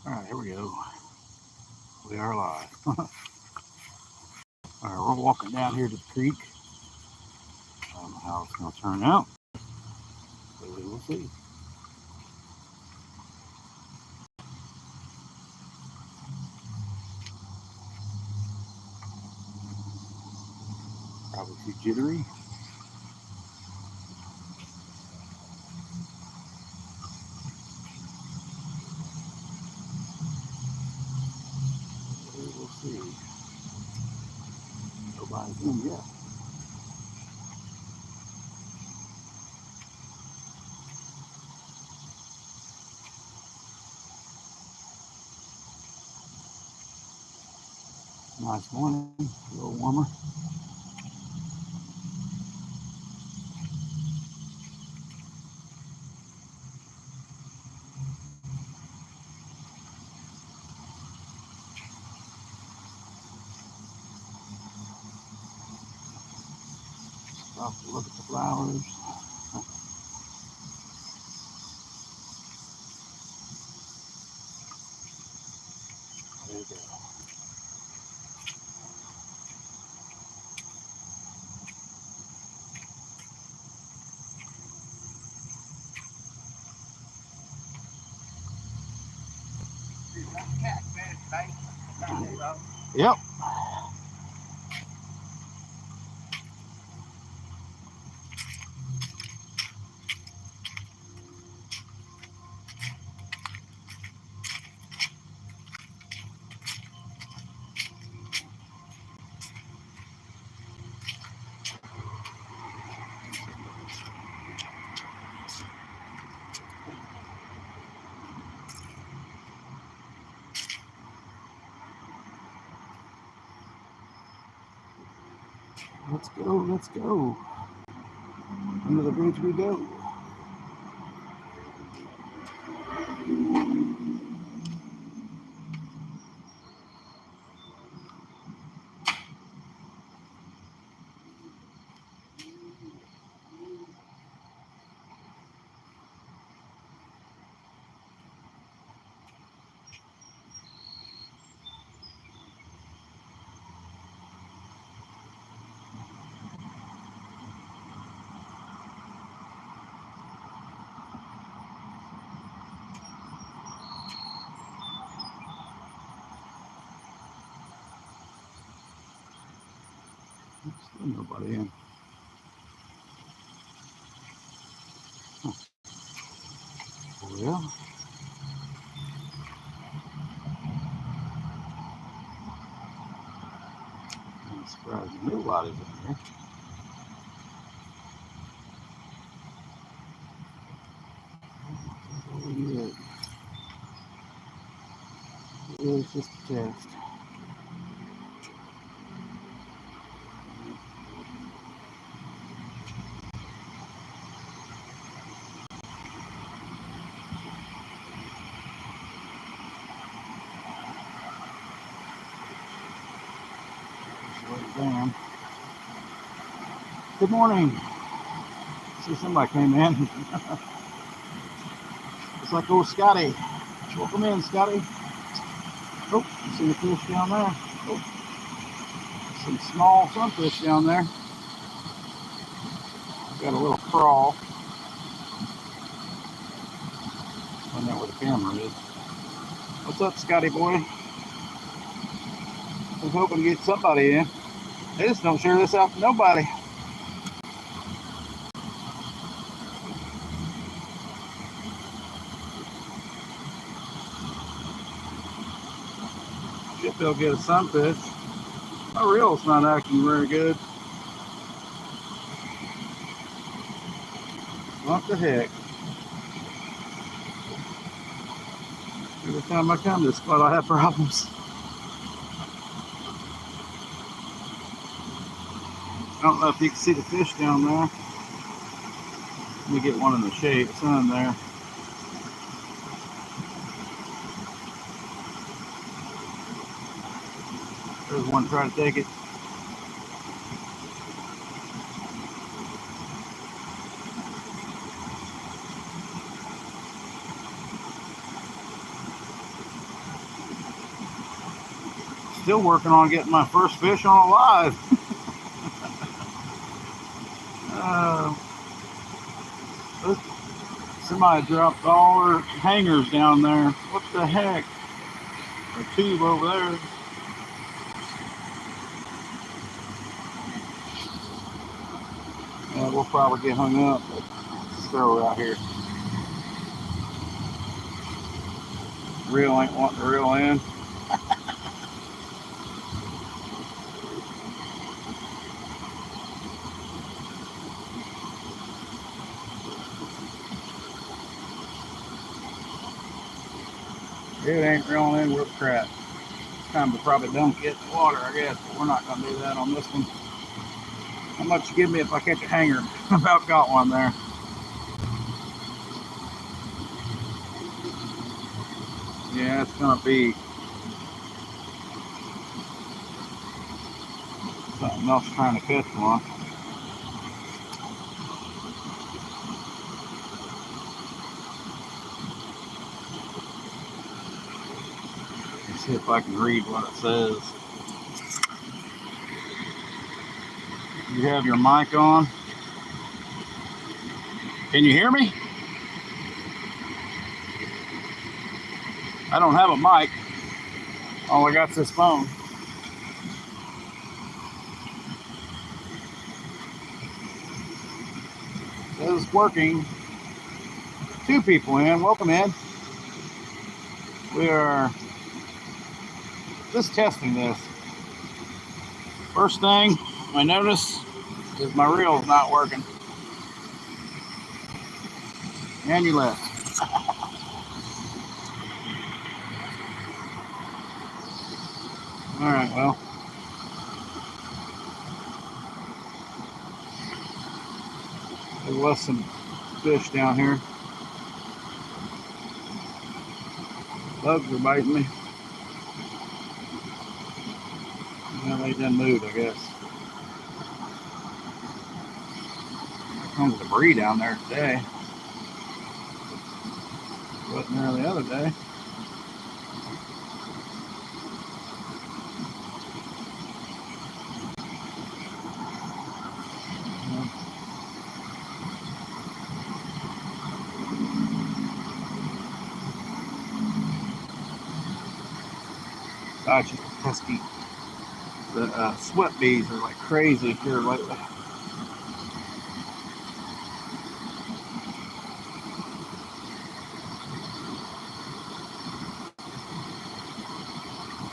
Alright, here we go. We are live. Alright, we're walking down here to the creek. I don't know how it's going to turn out, but we will see. Probably too jittery. We will see. Nobody's in yet. Nice morning, a little warmer. Stop to look at the flowers. There you go. Yep. Let's go, let's go. Under the bridge we go. Still nobody in. Huh. Well, I'm surprised nobody's in here. Oh, yeah. It's just a test. Damn. Good morning. See, somebody came in. It's like old Scotty. Welcome in, Scotty. Oh, see the fish down there. Oh, some small sunfish down there. Got a little crawl. Find out where the camera is. What's up, Scotty boy? I was hoping to get somebody in. They just don't share this out to nobody. If they'll get a sunfish. My reel's not acting very good. What the heck? Every time I come to this spot, I have problems. I don't know if you can see the fish down there. Let me get one in the shade, sun there. There's one trying to take it. Still working on getting my first fish on a live. Somebody dropped all their hangers down there. What the heck? A tube over there. Yeah, we'll probably get hung up, but let's throw her out here. Reel ain't wanting to reel in. It ain't reeling in worth crap. Time to probably dunk it in the water, I guess, but we're not going to do that on this one. How much you give me if I catch a hanger? About got one there. Yeah, it's going to be something else trying to catch one. Let's see if I can read what it says. You have your mic on. Can you hear me? I don't have a mic. All I got's this phone. It's working. 2 people in. Welcome in. We are just testing this. First thing I notice is my reel's not working. And you left. Alright, well. There was some fish down here. Bugs are biting me. Well, they done moved, I guess. There comes debris down there today. Wasn't there the other day. Gosh, it's pesky. The sweat bees are like crazy here lately.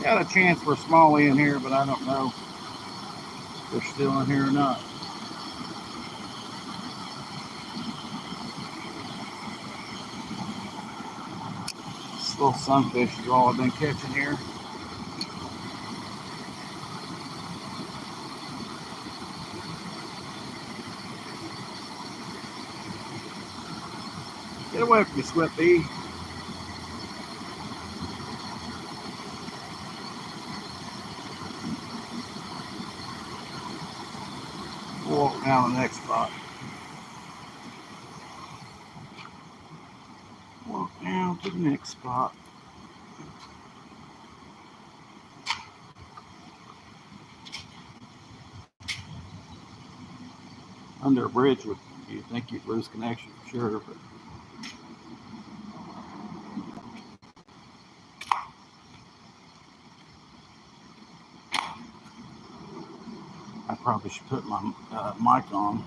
Got a chance for a smallie in here, but I don't know if they're still in here or not. This little sunfish is all I've been catching here. Get away from me, sweat bee. We'll walk down the next spot. Walk down to the next spot. Under a bridge, you'd think you'd lose connection for sure, but I probably should put my mic on.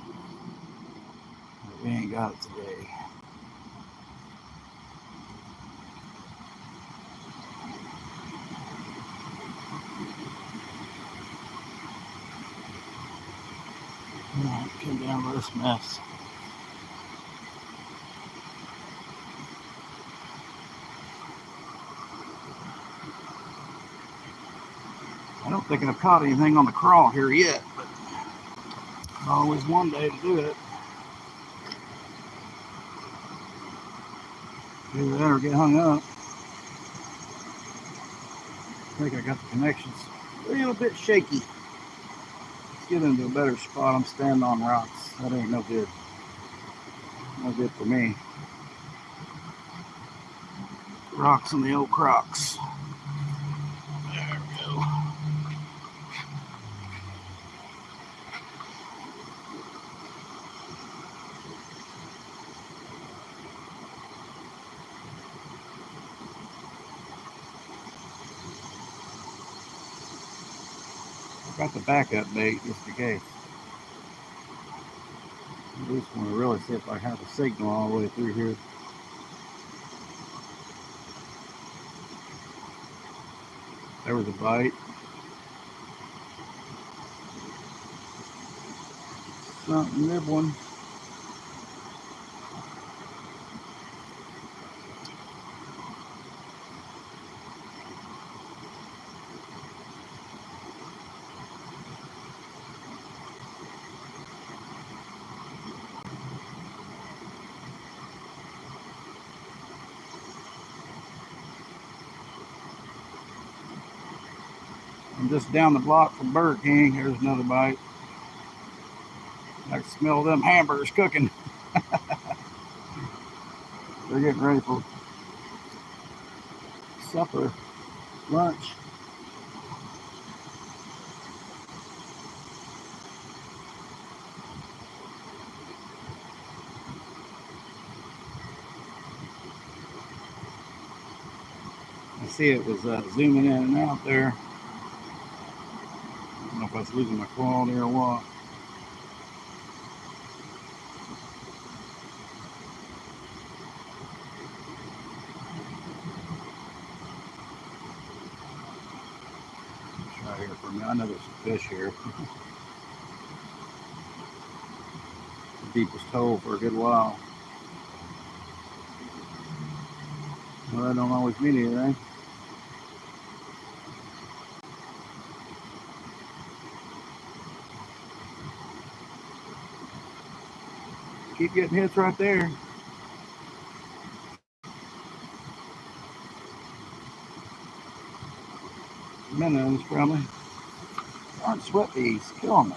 But we ain't got it today. Alright, come down with this mess. I don't think I've caught anything on the crawl here yet, but always one day to do it. Do that or get hung up. I think I got the connections a little bit shaky. Let's get into a better spot. I'm standing on rocks. That ain't no good. No good for me. Rocks and the old Crocs. There we go. Got the backup bait just in case. I just want to really see if I have a signal all the way through here. There was a bite. Something nibbling. I'm just down the block from Burger King. Here's another bite. I can smell them hamburgers cooking. They're getting ready for supper, lunch. I see it was zooming in and out there. I don't know if I was losing my quality or what. Try here for a minute. I know there's some fish here. The deepest hole for a good while. Well, that don't always mean anything. Keep getting hits right there. Minnows probably. Aren't sweat bees killing me.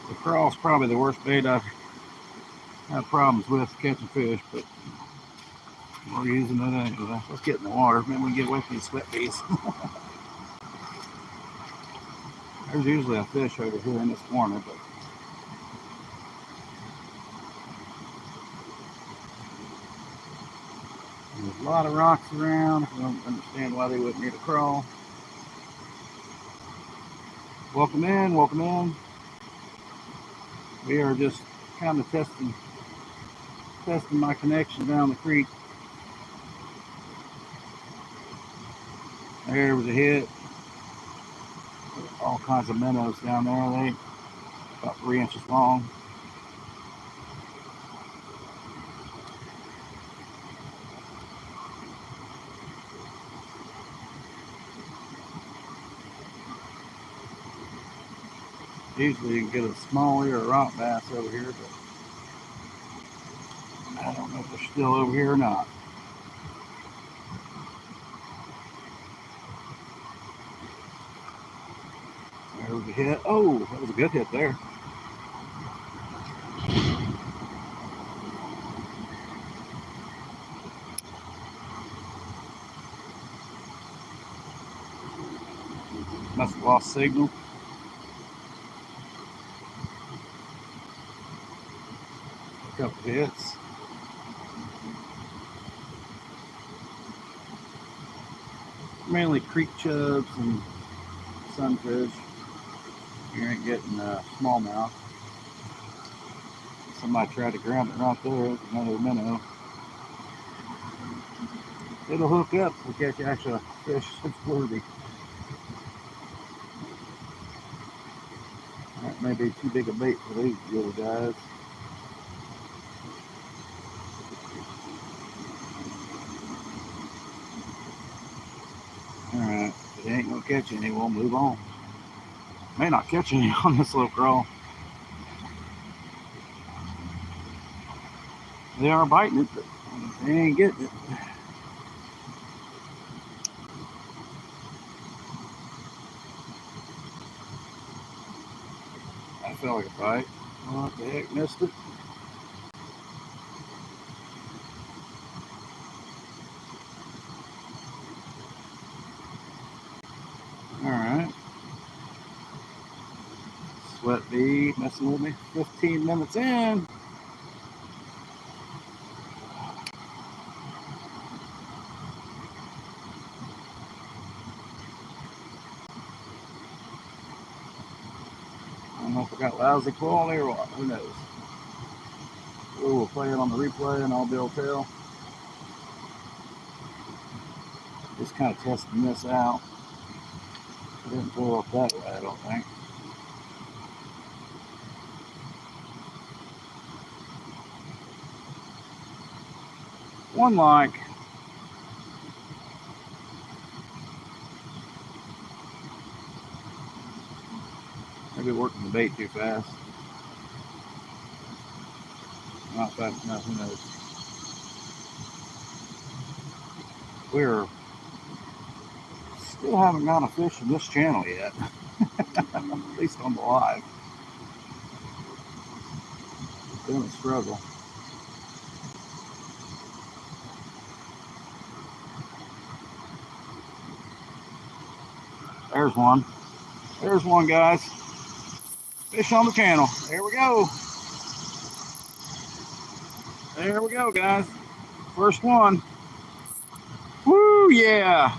The crawl's probably the worst bait I've had problems with catching fish, but we're using it anyway. Let's get in the water. Maybe we can get away from these sweat bees. There's usually a fish over here in this corner, but there's a lot of rocks around. I don't understand why they wouldn't need a crawl. Welcome in, welcome in. We are just kind of testing my connection down the creek. There was a hit. All kinds of minnows down there. They about 3 inches long. Usually you can get a smallie or a rock bass over here, but I don't know if they're still over here or not. There was a hit. Oh, that was a good hit there. Must have lost signal. A couple hits. Mainly creek chubs and sunfish. You ain't getting smallmouth. Somebody tried to grab it right there. It's another minnow. It'll hook up if we catch actually a fish that's worthy. That may be too big a bait for these little guys. Alright, if it ain't gonna catch any, we'll move on. May not catch any on this little crawl. They are biting it, but they ain't getting it. felt like a bite. What the heck, missed it. Alright. Sweat bee messing with me. 15 minutes in. I don't know if I got lousy quality or what. Who knows? We'll play it on the replay and I'll be able to tell. Just kind of testing this out. It didn't blow up that way, I don't think. One like. Maybe working the bait too fast. Not fast enough, who knows? We're still haven't got a fish in this channel yet. At least on the live. It's been a struggle. There's one. There's one, guys. Fish on the channel. There we go. There we go, guys. First one. Woo, yeah.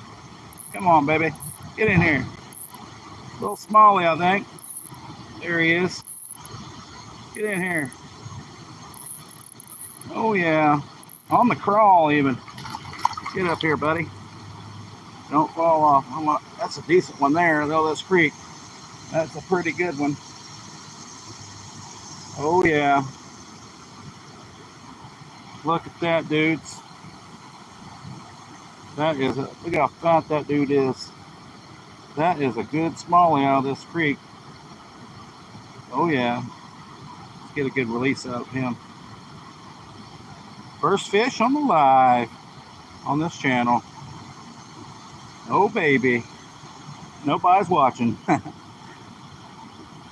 Come on, baby. Get in here. Little smallie, I think. There he is. Get in here. Oh, yeah. On the crawl, even. Get up here, buddy. Don't fall off. That's a decent one there, though, this creek. That's a pretty good one. Oh, yeah. Look at that, dudes. That is a, look how fat that dude is. That is a good smallie out of this creek. Oh, yeah. Let's get a good release out of him. First fish on the live on this channel. Oh, baby. Nobody's watching.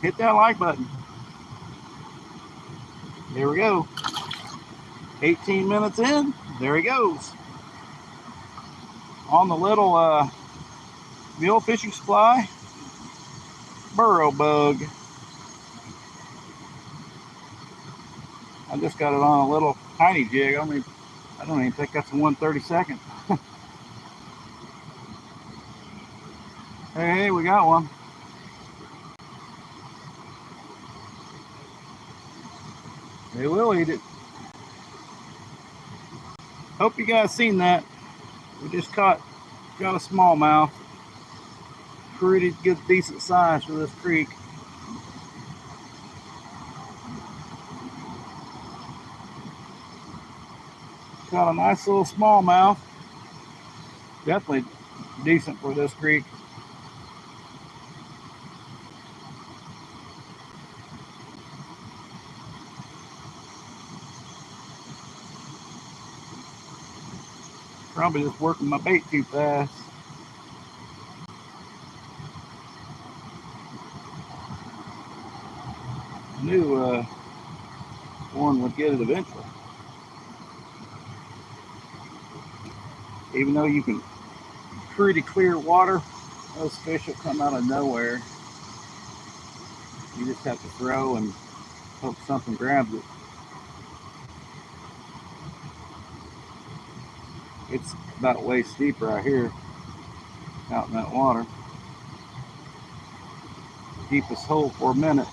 Hit that like button. There we go. 18 minutes in. There he goes. On the little Mule Fishing Supply burrow bug. I just got it on a little tiny jig. I don't even think that's a 1/32. Hey, we got one. They will eat it. Hope you guys seen that. We just got a smallmouth. Pretty good, decent size for this creek. Got a nice little smallmouth. Definitely decent for this creek. Probably just working my bait too fast. Knew one would get it eventually. Even though you can pretty clear water, those fish will come out of nowhere. You just have to throw and hope something grabs it. It's about waist deep right here, out in that water. Deepest hole for a minute.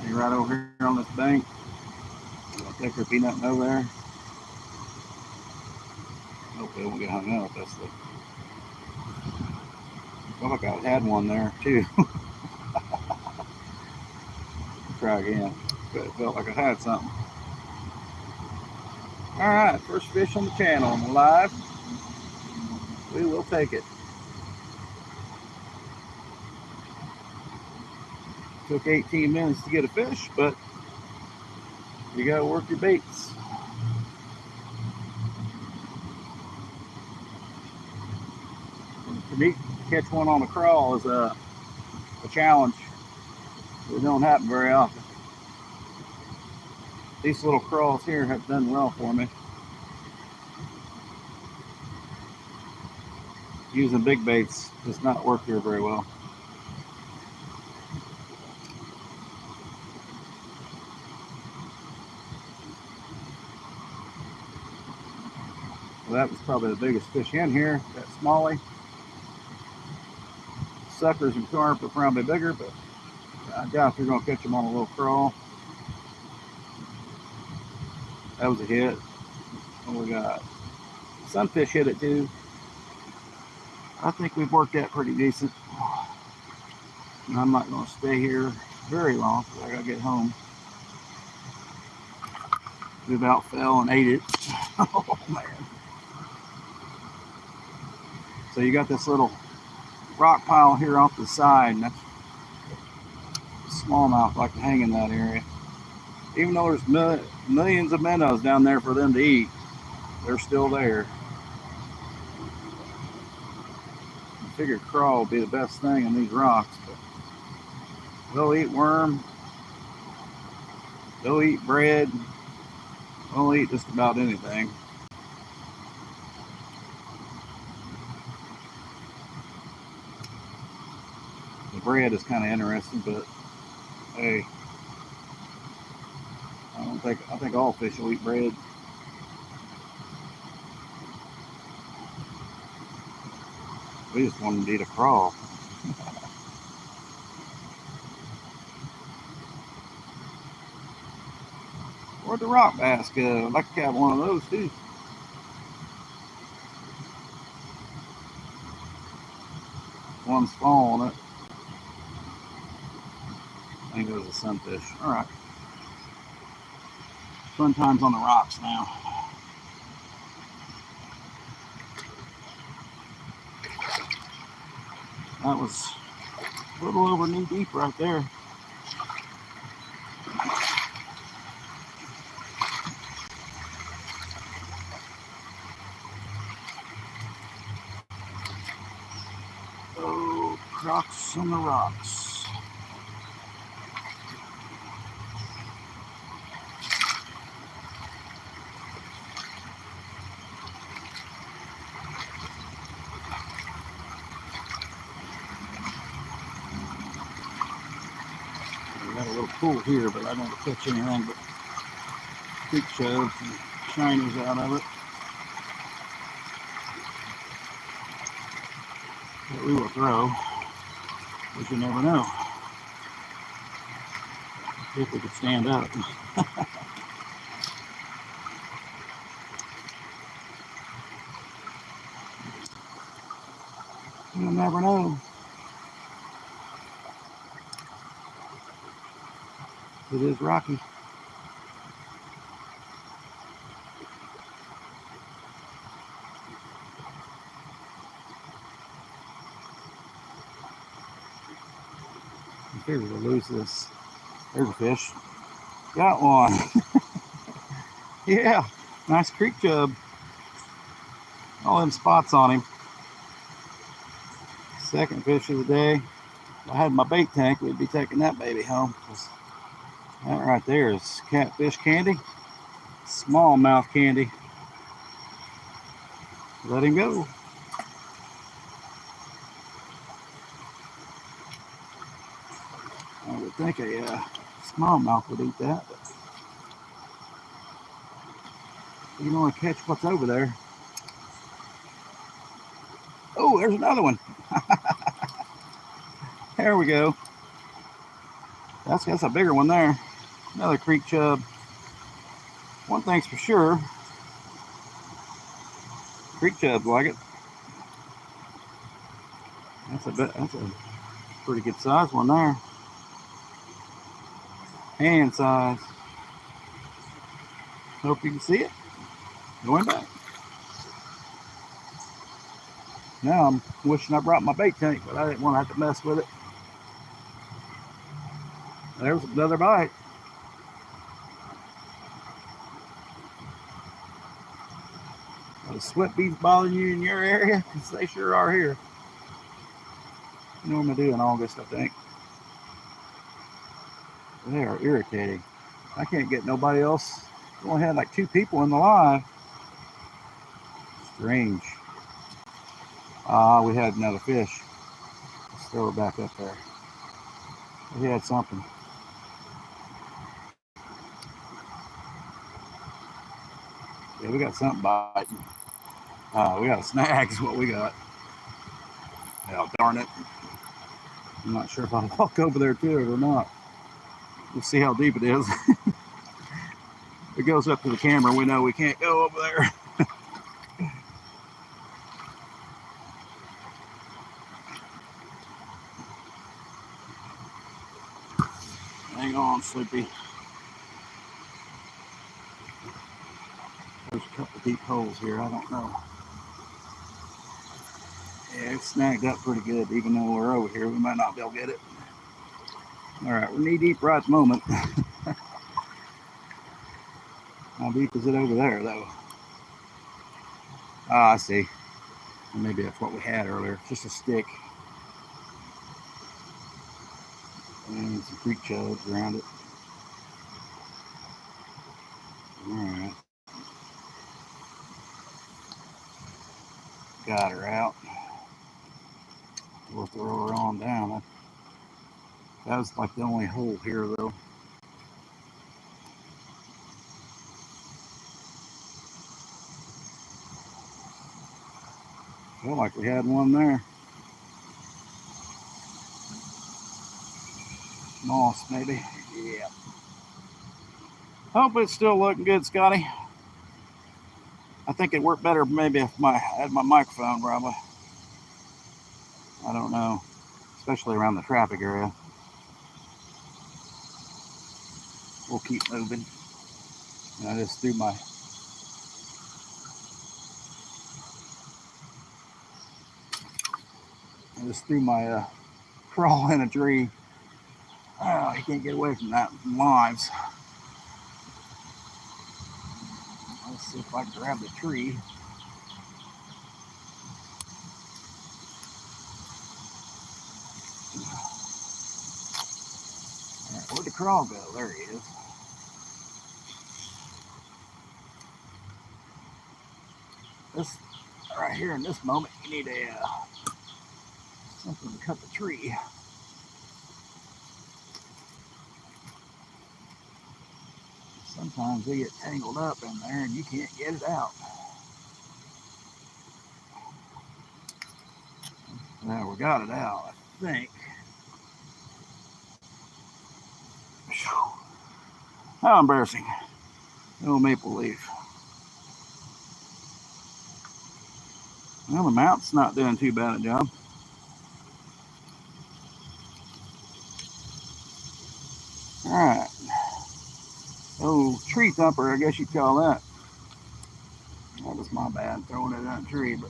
See right over here on this bank. I think there'd be nothing over there. Hopefully it won't get hung up. That's the. Felt like I had one there too. Try again. But it felt like I had something. Alright, first fish on the channel on the live. We will take it. Took 18 minutes to get a fish, but you gotta work your baits. For me, to catch one on a crawl is a challenge. It don't happen very often. These little crawls here have done well for me. Using big baits does not work here very well. Well, that was probably the biggest fish in here, that smallie. Suckers and carp are probably bigger, but I doubt you're going to catch them on a little crawl. That was a hit. And we got sunfish hit it too. I think we've worked that pretty decent. And I'm not going to stay here very long because I got to get home. We about fell and ate it. Oh man. So you got this little rock pile here off the side, and that's smallmouth like to hang in that area. Even though there's millions of minnows down there for them to eat, they're still there. I figured crawl would be the best thing in these rocks, but they'll eat worm, they'll eat bread, they'll eat just about anything. The bread is kind of interesting, but hey, I think all fish will eat bread. We just wanted to eat a crawl. Where'd the rock bass go? I'd like to have one of those too. One's falling it. I think it was a sunfish. All right. Fun times on the rocks now. That was a little over knee deep right there. Oh, crocs on the rocks. Got a little pool here, but I don't catch anything but creek shoves and shinies out of it. That we will throw, because you never know if we could stand up. You never know. It is rocky. I figured we'll lose this. There's a fish. Got one. Yeah, nice creek chub. All them spots on him. Second fish of the day. If I had my bait tank, we'd be taking that baby home. That right there is catfish candy. Smallmouth candy. Let him go. I would think a smallmouth would eat that, but you can only catch what's over there. Oh, there's another one. There we go. That's a bigger one there. Another creek chub. One thing's for sure, creek chubs like it. That's a pretty good size one there. Hand size. Hope you can see it. Going back. Now I'm wishing I brought my bait tank, but I didn't want to have to mess with it. There's another bite. Are the sweat beads bothering you in your area? Because they sure are here. You normally do in August, I think. They are irritating. I can't get nobody else. We only had like 2 people in the live. Strange. We had another fish. Let's throw it back up there. We had something. Yeah, we got something biting. We got a snag is what we got. Oh, darn it. I'm not sure if I'll walk over there to it or not. We'll see how deep it is. If it goes up to the camera, we know we can't go over there. Hang on, Sleepy. There's a couple deep holes here. I don't know. Yeah, it's snagged up pretty good. Even though we're over here, we might not be able to get it. All right, we're knee deep right at the moment. How deep is it over there, though? Ah, I see. Maybe that's what we had earlier. Just a stick. And some creek chubs around it. Alright. Got her out. We'll throw her on down. That was like the only hole here, though. Felt like we had one there. Moss, maybe. Yeah. Hope it's still looking good, Scotty. I think it'd work better maybe if I had my microphone, probably. I don't know. Especially around the traffic area. We'll keep moving. And I just threw my crawl in a tree. Oh, you can't get away from that from lives. Let's see if I can grab the tree. All right, where'd the crawl go? There he is. This right here in this moment, you need something to cut the tree. Sometimes they get tangled up in there and you can't get it out. Now we got it out, I think. How embarrassing. No maple leaf. Well, the mount's not doing too bad a job. Alright. Oh, tree thumper, I guess you'd call that. That was my bad throwing it in that tree, but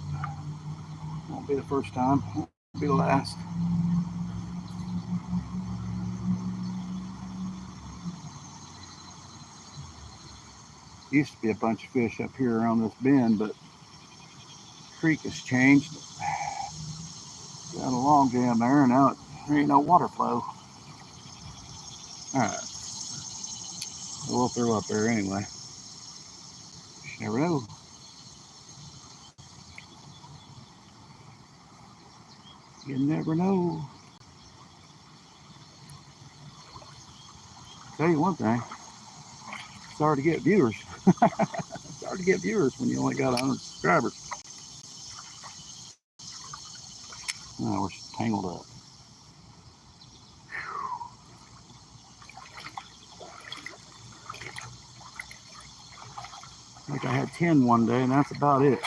won't be the first time. Won't be the last. Used to be a bunch of fish up here around this bend, but the creek has changed. Got a log jam there, and now there ain't no water flow. Alright. We'll throw up there anyway. You never know. You never know. Tell you one thing. It's hard to get viewers. It's hard to get viewers when you only got 100 subscribers. Oh, we're tangled up. I think I had 10 one day, and that's about it.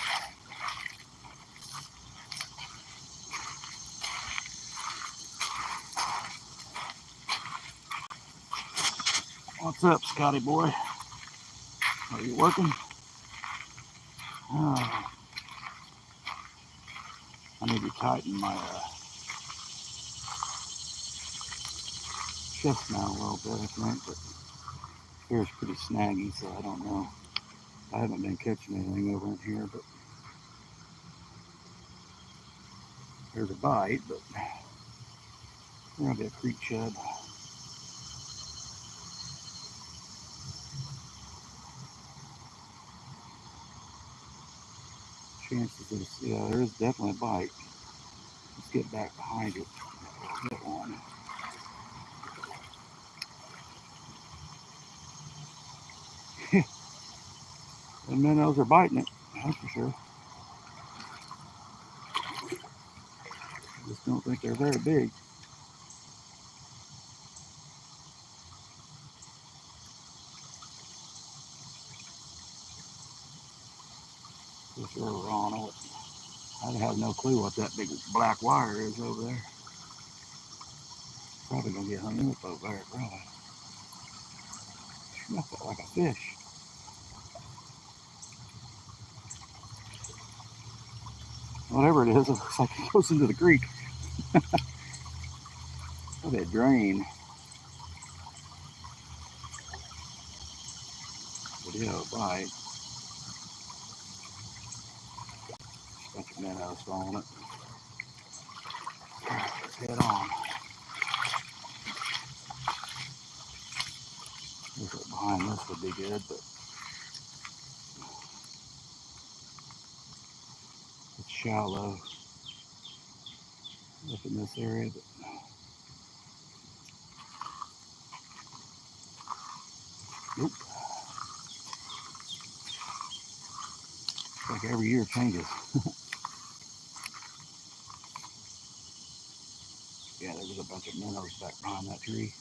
What's up, Scotty boy? Are you working? Oh, I need to tighten my chest mount a little bit, I think, but here's pretty snaggy, so I don't know. I haven't been catching anything over in here, but there's a bite, but there'll be a creek chub. Chances is, yeah, there is definitely a bite. Let's get back behind it. Get one. The minnows are biting it, that's for sure. I just don't think they're very big. For sure, Ron. I have no clue what that big black wire is over there. Probably gonna get hung up over there, probably. Snuff it like a fish. Whatever it is, it looks like it goes into the creek. Look at that drain. But yeah, a bite. Bunch of minnows on it. Let's head on. Looks like behind this would be good, but it's shallow up in this area. But nope. It's like every year it changes. Yeah, there was a bunch of minnows back behind that tree.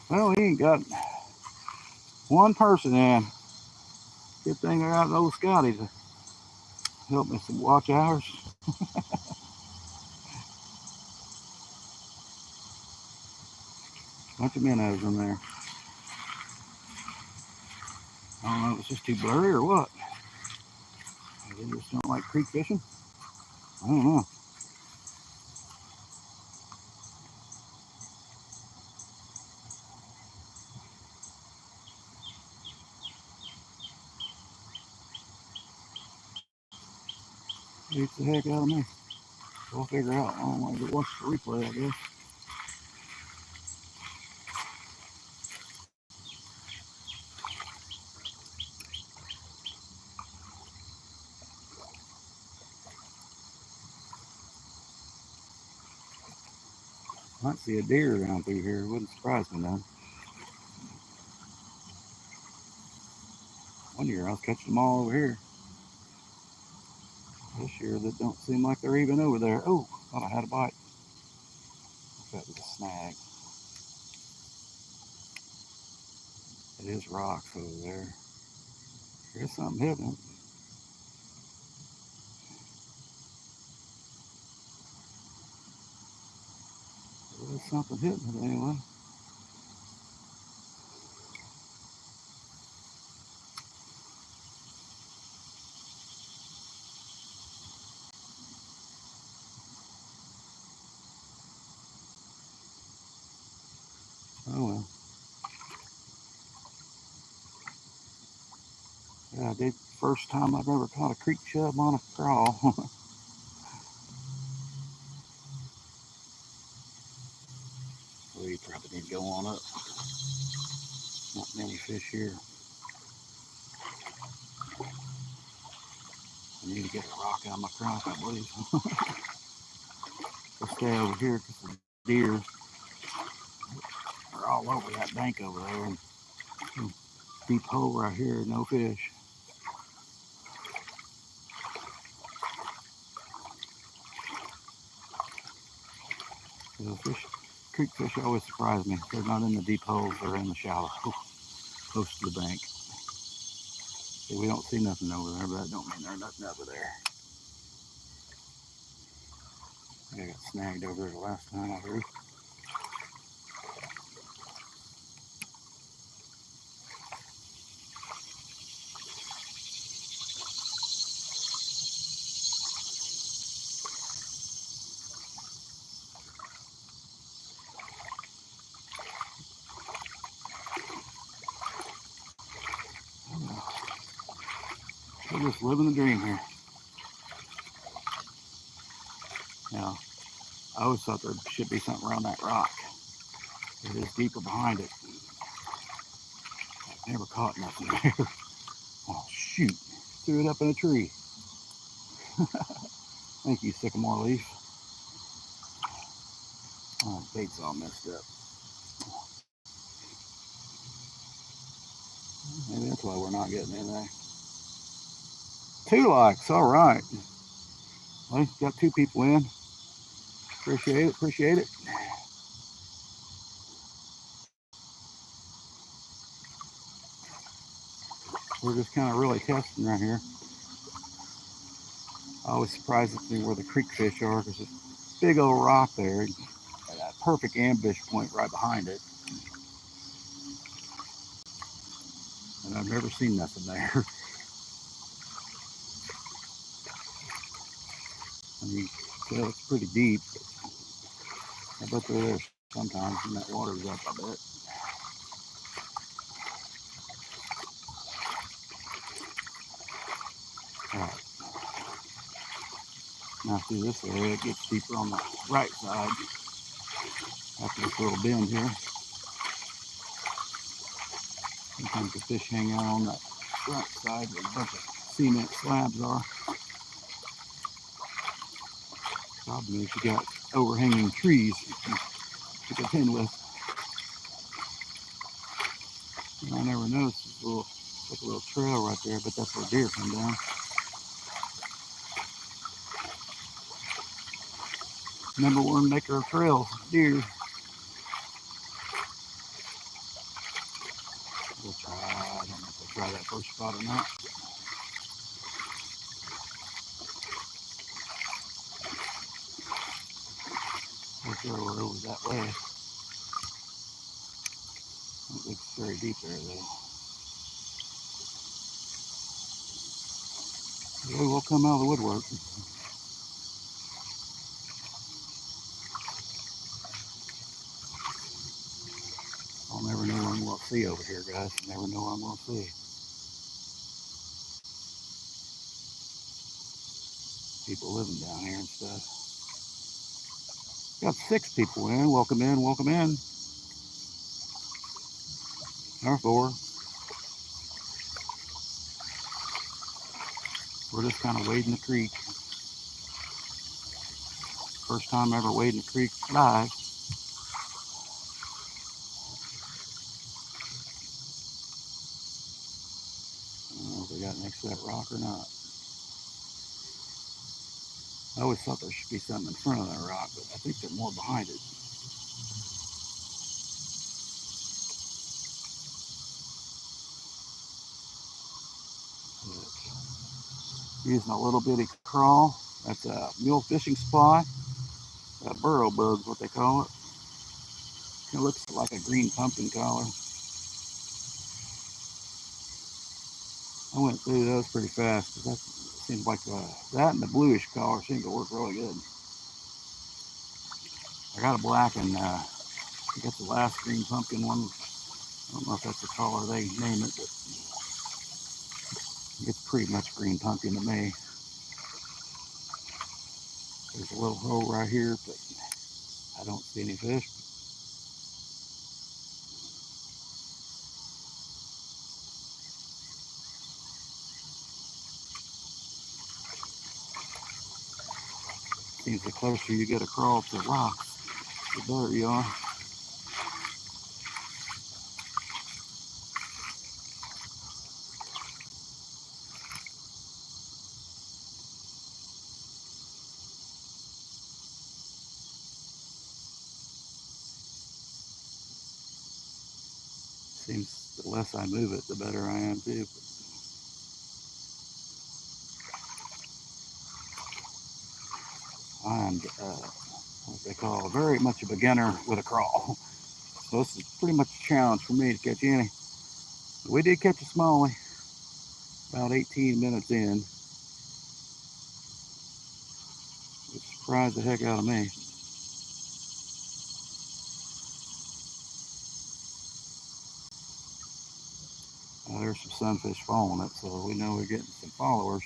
Well, we ain't got one person in. Good thing I got old Scotty to help me some watch hours. Bunch of minnows in there. I don't know if it's just too blurry or what. They just don't like creek fishing. I don't know. Beats the heck out of me. We'll figure out. I don't want to watch the replay, I guess. Might see a deer around through here. It wouldn't surprise me none. One year I was catching them all over here. This year they don't seem like they're even over there. Oh, thought I had a bite. That was a snag. It is rocks over there. There's something hitting it. There's something hitting it anyway. Oh well. Yeah, I did. First time I've ever caught a creek chub on a crawl. We probably need to go on up. Not many fish here. I need to get a rock out of my crock, I believe. We'll stay over here because the deer are all over that bank over there. And deep hole right here, no fish. The fish, creek fish always surprise me. They're not in the deep holes, they're in the shallow, close to the bank. See, we don't see nothing over there, but that don't mean there's nothing over there. I got snagged over there the last time I heard. We're just living the dream here. Now, I always thought there should be something around that rock. It is deeper behind it. I've never caught nothing there. Oh shoot, threw it up in a tree. Thank you, sycamore leaf. Oh, the bait's all messed up. Maybe that's why we're not getting anything. 2 likes, all right. Well, got 2 people in. Appreciate it, appreciate it. We're just kind of really testing right here. Always surprises me where the creek fish are because there's a big old rock there. And a perfect ambush point right behind it. And I've never seen nothing there. I mean, well, it's pretty deep. I bet they're there sometimes when that water's up, I bet. All right. Now through this area, it gets deeper on the right side after this little bend here. Sometimes the fish hang out on that front side where a bunch of cement slabs are. Problem is you got overhanging trees to contend with. And I never noticed this little, like a little trail right there, but that's where deer come down. #1 maker of trails, deer. We'll try, I don't know if we'll try that first spot or not. We'll throw her over that way. I don't think it's very deep there though. They will come out of the woodwork. I'll never know what I'm going to see over here, guys. Never know what I'm going to see. People living down here and stuff. Got 6 people in. Welcome in, welcome in. Or 4. We're just kind of wading the creek. First time ever wading the creek live. I don't know if we got next to that rock or not. I always thought there should be something in front of that rock, but I think they're more behind it. Using a little bitty crawl. That's a mule fishing supply. Burrow bug's what they call it. It looks like a green pumpkin collar. I went through those pretty fast because that seems like that and the bluish collar seem to work really good. I got a black and I guess the last green pumpkin one. I don't know if that's the color they name it, but it's pretty much green pumpkin to me. There's a little hole right here, but I don't see any fish. Seems the closer you get across the rocks, the better you are. Seems the less I move it, the better I am too. I'm what they call very much a beginner with a crawl. So this is pretty much a challenge for me to catch any. We did catch a smallie about 18 minutes in. It surprised the heck out of me. There's some sunfish following it, so we know we're getting some followers.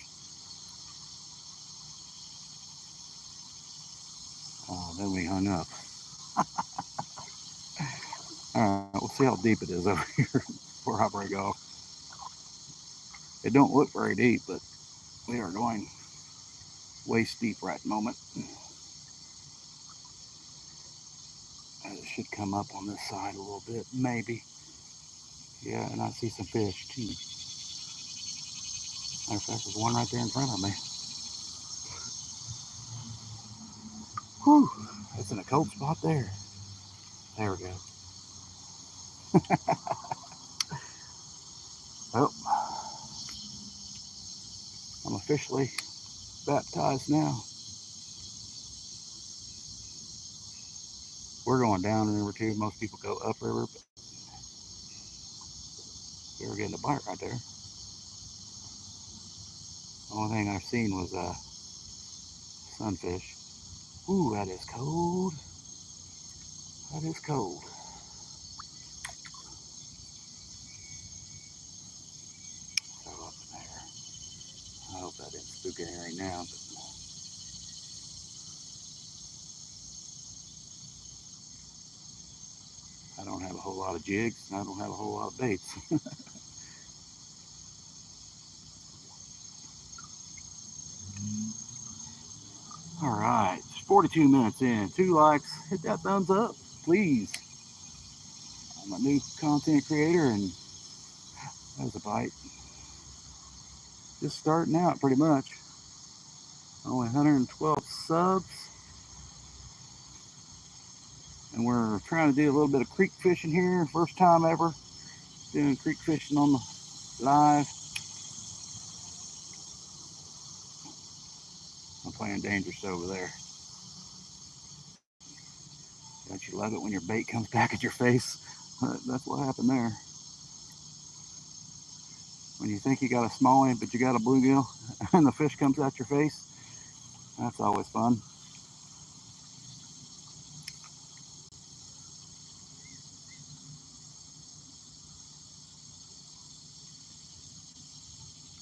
Then we hung up. Alright, we'll see how deep it is over here before I break off. It don't look very deep, but we are going waist deep right at the moment. It should come up on this side a little bit, maybe. Yeah, and I see some fish too. Matter of fact, there's one right there in front of me. Whew, it's in a cold spot there. There we go. Oh, I'm officially baptized now. We're going down river too. Most people go upriver, but we were getting a bite right there. The only thing I've seen was sunfish. Ooh, that is cold. That is cold. So up there. I hope that didn't spook anything now. But I don't have a whole lot of jigs, and I don't have a whole lot of baits. All right, 42 minutes in. 2 likes. Hit that thumbs up, please. I'm a new content creator, and that was a bite. Just starting out, pretty much. Only 112 subs. And we're trying to do a little bit of creek fishing here. First time ever doing creek fishing on the live. I'm playing dangerous over there. Don't you love it when your bait comes back at your face? That's what happened there. When you think you got a smallie, but you got a bluegill, and the fish comes at your face, that's always fun.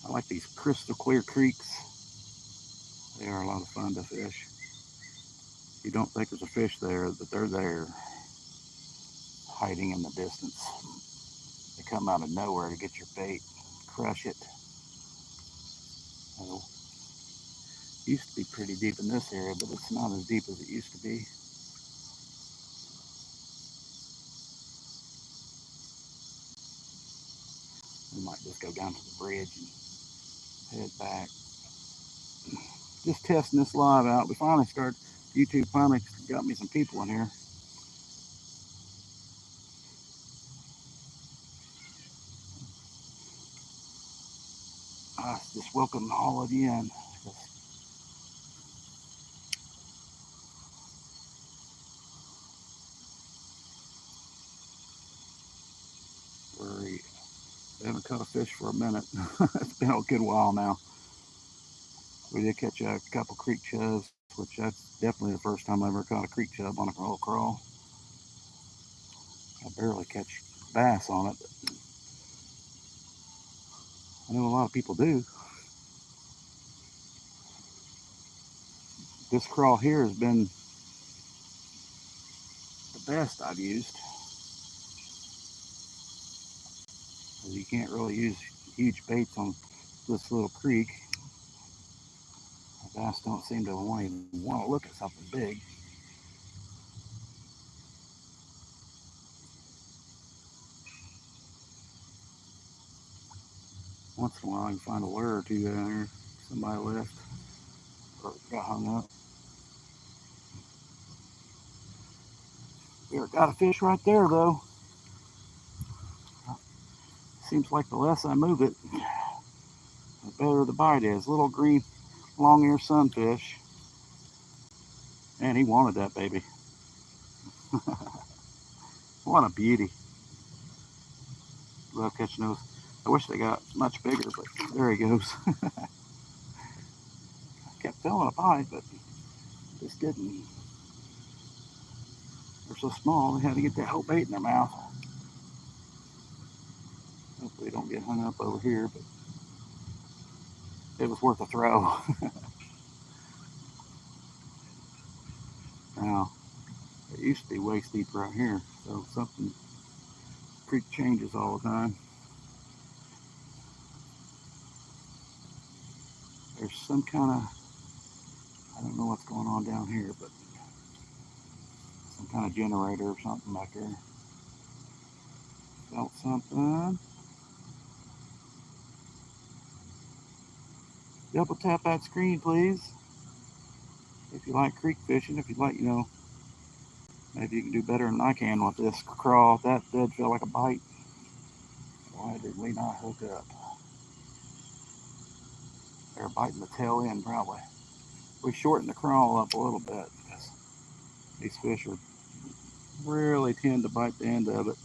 I like these crystal clear creeks. They are a lot of fun to fish. You don't think there's a fish there, but they're there, hiding in the distance. They come out of nowhere to get your bait, crush it. Oh, used to be pretty deep in this area, but it's not as deep as it used to be. We might just go down to the bridge and head back. Just testing this live out. We finally started, YouTube finally got me some people in here. I just welcome all of you in. We haven't caught a fish for a minute. It's been a good while now. We did catch a couple creek chubs, which that's definitely the first time I ever caught a creek chub on a roll crawl. I barely catch bass on it, but I know a lot of people do. This crawl here has been the best I've used. You can't really use huge baits on this little creek. The bass don't seem to even want to look at something big. Once in a while, you can find a lure or two down there. Somebody left or got hung up. We got a fish right there, though. Seems like the less I move it, the better the bite is. Little green long-eared sunfish. And he wanted that baby. What a beauty. Love catching those. I wish they got much bigger, but there he goes. I kept feeling a bite, but just didn't. They're so small, they had to get that whole bait in their mouth. Hopefully they don't get hung up over here, but it was worth a throw. Now, it used to be waist deep right here, so something creek changes all the time. There's some kind of, I don't know what's going on down here, but some kind of generator or something back there. Felt something. Double tap that screen, please. If you like creek fishing, if you like, maybe you can do better than I can with this crawl. That did feel like a bite. Why did we not hook up? They're biting the tail end, probably. We shortened the crawl up a little bit because these fish are really tend to bite the end of it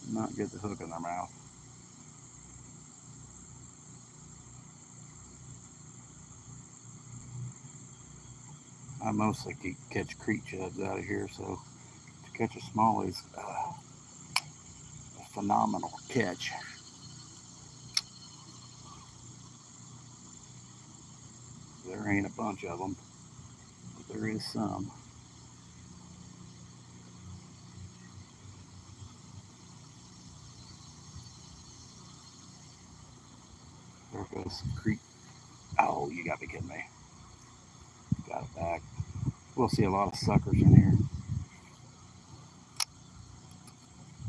and not get the hook in their mouth. I mostly catch creek chubs out of here, so to catch a smallie is a phenomenal catch. There ain't a bunch of them, but there is some. There goes some creek. Oh, you got to be kidding me. Got it back. We'll see a lot of suckers in here,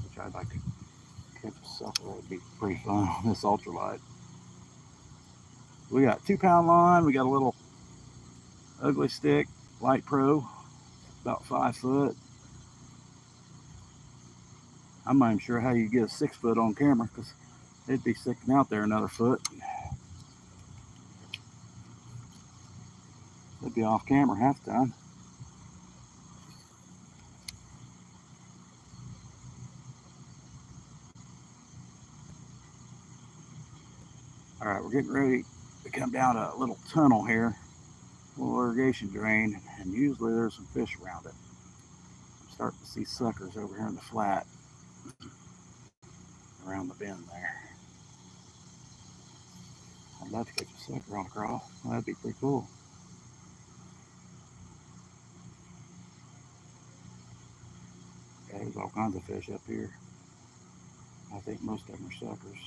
which I'd like to catch a sucker. That'd be pretty fun on this ultralight. We got 2-pound line. We got a little ugly stick, Light Pro, about 5 foot. I'm not even sure how you get a 6 foot on camera because it'd be sticking out there another foot. It'd be off camera half the time. All right, we're getting ready to come down a little tunnel here, a little irrigation drain, and usually there's some fish around it. I'm starting to see suckers over here in the flat around the bend there. I'd love to catch a sucker on a crawl. Well, that'd be pretty cool. Yeah, there's all kinds of fish up here. I think most of them are suckers.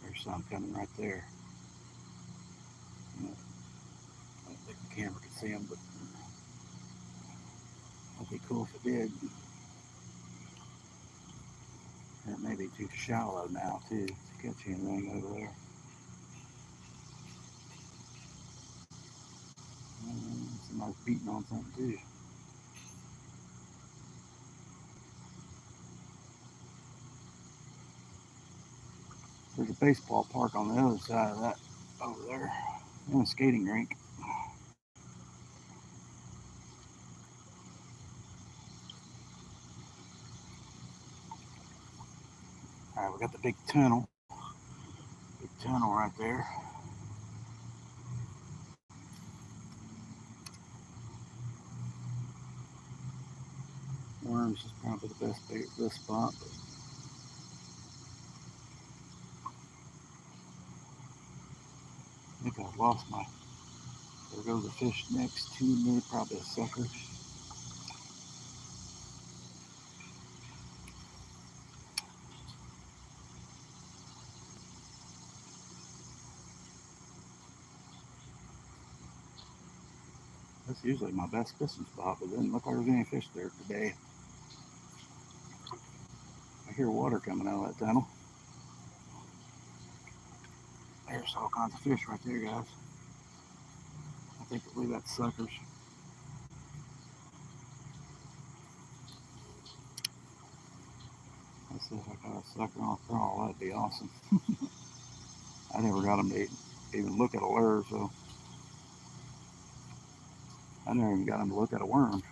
There's some coming right there. I don't think the camera can see them, but that'd be cool if it did. It may be too shallow now, too, to catch anything over there. Somebody's beating on something, too. There's a baseball park on the other side of that over there, and a skating rink. All right, we got the big tunnel right there. Worms is probably the best bait for this spot. But I think I've lost my. There goes a fish next to me, probably a sucker. That's usually my best fishing spot, but it doesn't look like there's any fish there today. I hear water coming out of that tunnel. There's all kinds of fish right there, guys. I believe that's suckers. Let's see if I got a sucker on a crawl. That'd be awesome. I never got them to even look at a lure, so I never even got them to look at a worm.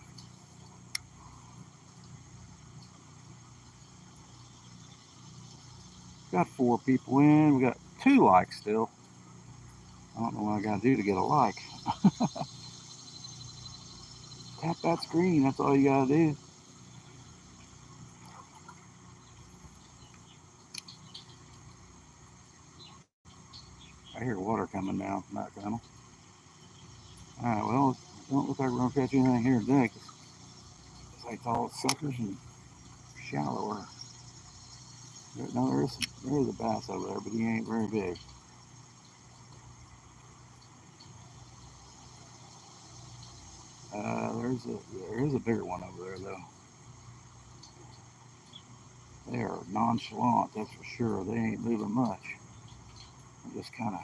Got 4 people in. We got 2 likes still. I don't know what I got to do to get a like. Tap that screen. That's all you got to do. I hear water coming down from that tunnel. Alright, well, it don't look like we're going to catch anything here today. bites all the suckers and shallower. No, there is a bass over there, but he ain't very big. There is a bigger one over there though. They are nonchalant, that's for sure. They ain't moving much. They're just kind of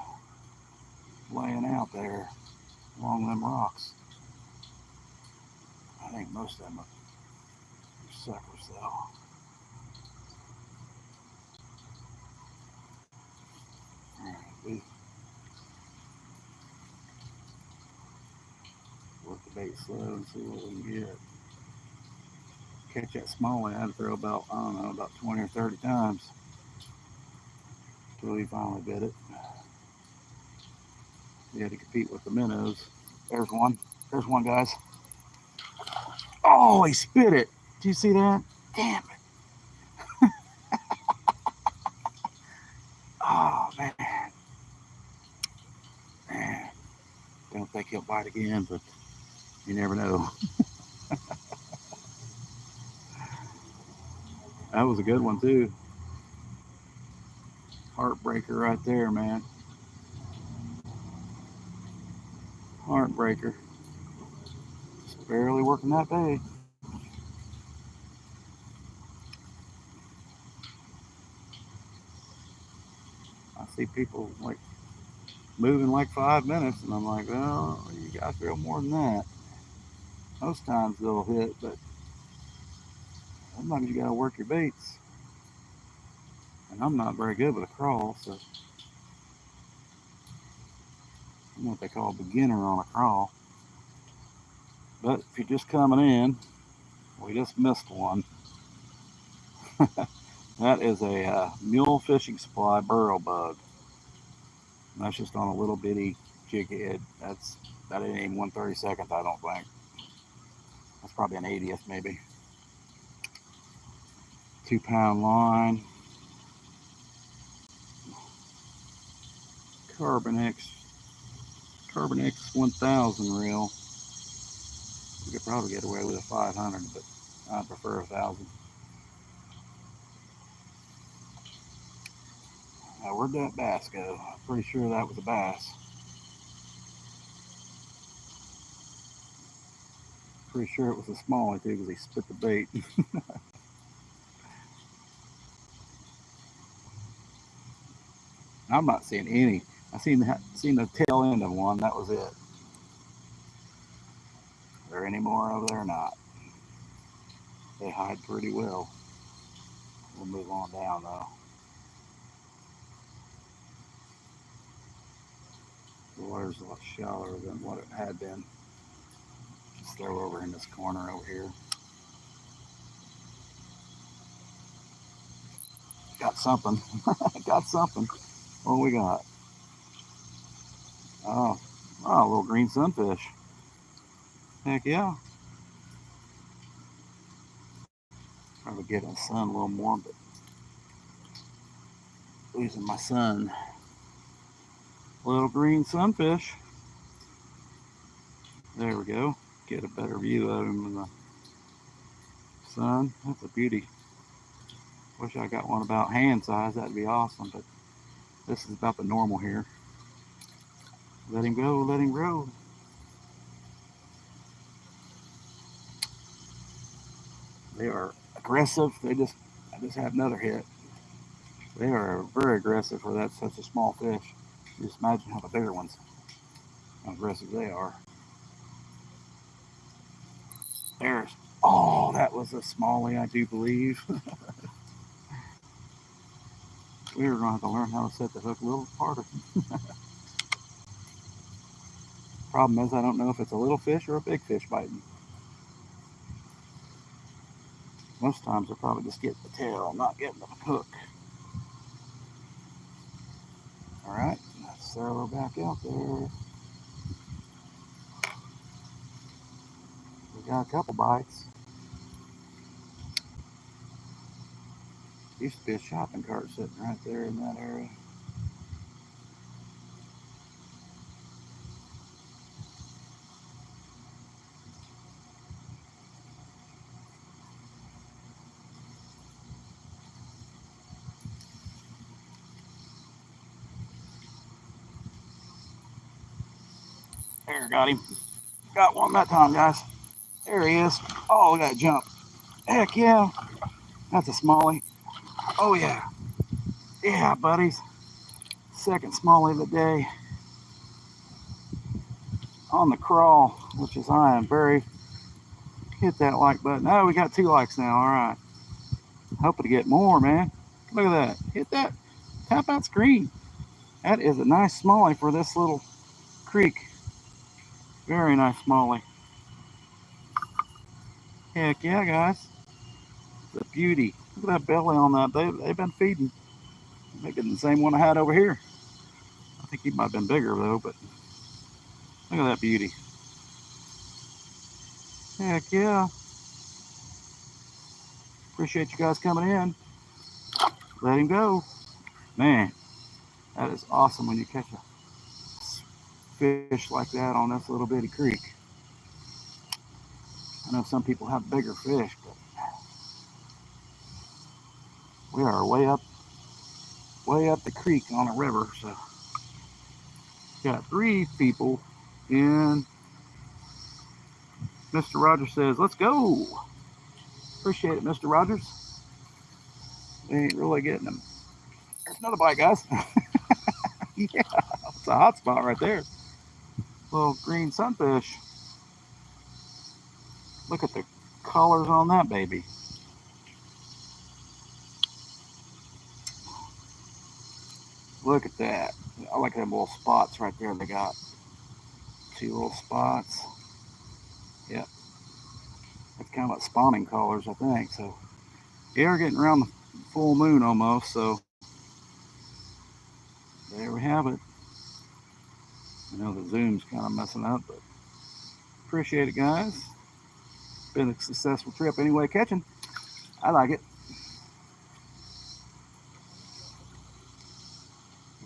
laying out there along them rocks. I think most of them are suckers though. Alright, we work the bait slow and see what we can get. Catch that smallie, I had to throw about, I don't know, about 20 or 30 times until he finally bit it. He had to compete with the minnows. There's one. There's one, guys. Oh, he spit it. Do you see that? Damn it. Oh, man. Don't think he'll bite again, but you never know. That was a good one, too. Heartbreaker right there, man. Heartbreaker. Just barely working that bait. I see people like moving like 5 minutes, and I'm like, oh, you gotta throw more than that. Most times they'll hit, but sometimes you gotta work your baits. And I'm not very good with a crawl, so I'm what they call a beginner on a crawl. But if you're just coming in, we just missed one. That is a mule fishing supply burrow bug. And that's just on a little bitty jig head. That ain't even 1/32, I don't think. That's probably an 80th maybe. 2-pound line. Carbon-X 1000 reel. You could probably get away with a 500, but I prefer 1,000. Now, where'd that bass go? I'm pretty sure that was a bass. Pretty sure it was a smallie too, because he spit the bait. I'm not seeing any. I seen the tail end of one. That was it. Are there any more over there or not? They hide pretty well. We'll move on down though. The water's a lot shallower than what it had been. Just throw over in this corner over here. Got something. Got something. What we got? Oh, a little green sunfish. Heck yeah. Probably getting the sun a little more, but losing my sun. Little green sunfish. There we go. Get a better view of him in the sun. That's a beauty. Wish I got one about hand size. That'd be awesome, but this is about the normal here. Let him go. Let him grow. They are aggressive. I just had another hit. They are very aggressive for that such a small fish. Just imagine how the bigger ones, how aggressive they are. There's, oh, that was a smallie, I do believe. We were going to have to learn how to set the hook a little harder. Problem is, I don't know if it's a little fish or a big fish biting. Most times they're probably just getting the tail, not getting the hook. All right, let's throw her back out there. We got a couple bites. Used to be a shopping cart sitting right there in that area. There, got him. Got one that time, guys. There he is. Oh, look at that jump. Heck yeah. That's a smallie. Oh, yeah. Yeah, buddies. Second smallie of the day on the crawl, which is I am very. Hit that like button. Oh, we got 2 likes now. All right. Hoping to get more, man. Look at that. Hit that. Tap that screen. That is a nice smallie for this little creek. Very nice smallie. Heck yeah, guys. It's a beauty. Look at that belly on that. They've been feeding. Making the same one I had over here. I think he might have been bigger though, but look at that beauty. Heck yeah. Appreciate you guys coming in. Let him go. Man, that is awesome when you catch a fish like that on this little bitty creek. I know some people have bigger fish, but we are way up the creek on a river. So got 3 people in. Mr. Rogers says, let's go. Appreciate it, Mr. Rogers. We ain't really getting them. There's another bite, guys. Yeah, it's a hot spot right there. Little green sunfish. Look at the colors on that baby. Look at that. I like them little spots right there. They got 2 little spots. Yep. That's kind of like spawning colors, I think. So, yeah, we're getting around the full moon almost. So, there we have it. I know the zoom's kind of messing up, but appreciate it, guys. Been a successful trip anyway, catching. I like it.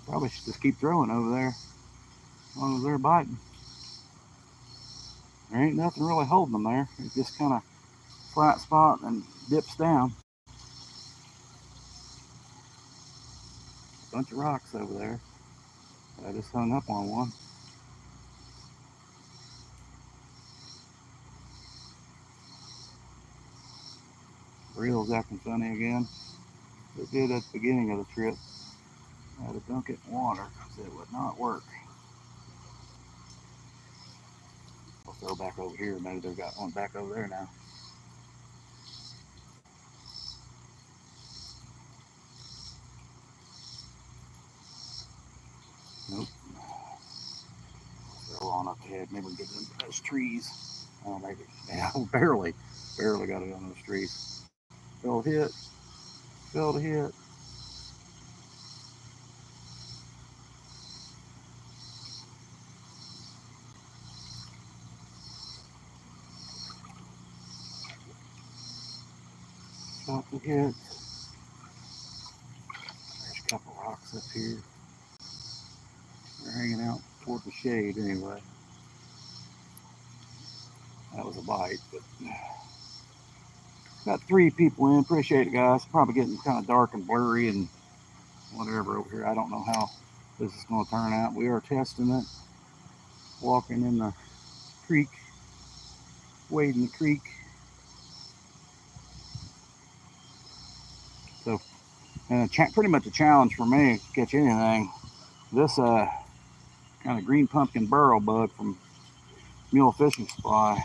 Probably should just keep throwing over there as long as they're biting. There ain't nothing really holding them there. It's just kind of flat spot and dips down. A bunch of rocks over there. I just hung up on one. Reel's acting funny again. It did at the beginning of the trip. I had to dunk it in water because it would not work. I'll throw back over here. Maybe they've got one back over there now. Nope. Throw on up ahead. Maybe we can get into those trees. Oh, maybe. Yeah, barely got it on those trees. Failed hit. Failed to hit. Stop the hit. There's a couple rocks up here. They're hanging out toward the shade anyway. That was a bite, but got 3 people in. Appreciate it, guys. Probably getting kind of dark and blurry and whatever over here. I don't know how this is going to turn out. We are testing it. Walking in the creek, wading the creek. So, pretty much a challenge for me to catch anything. This kind of green pumpkin burrow bug from Mule Fishing Supply.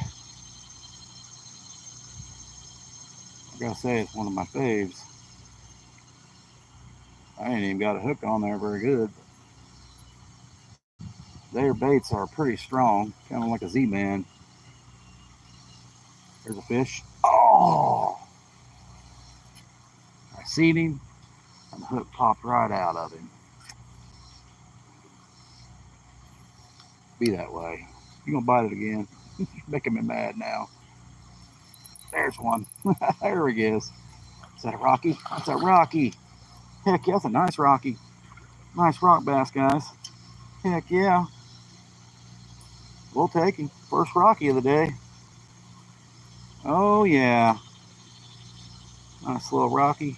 I gotta say, it's one of my faves. I ain't even got a hook on there very good. Their baits are pretty strong, kind of like a Z-Man. There's a fish. Oh! I seen him, and the hook popped right out of him. Be that way. You're gonna bite it again. You're making me mad now. There's one. There he is. Is that a Rocky? That's a Rocky. Heck yeah, that's a nice Rocky. Nice rock bass, guys. Heck yeah. We'll take him. First Rocky of the day. Oh yeah. Nice little Rocky.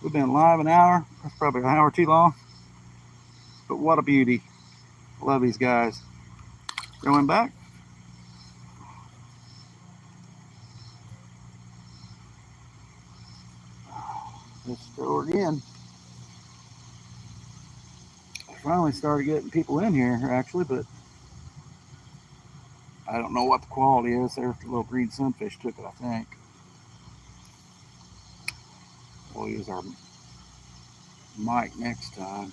We've been live an hour. That's probably an hour too long. But what a beauty. Love these guys. Going back. Let's go again. I finally started getting people in here, actually, but I don't know what the quality is. There's the little green sunfish took it, I think. We'll use our mic next time.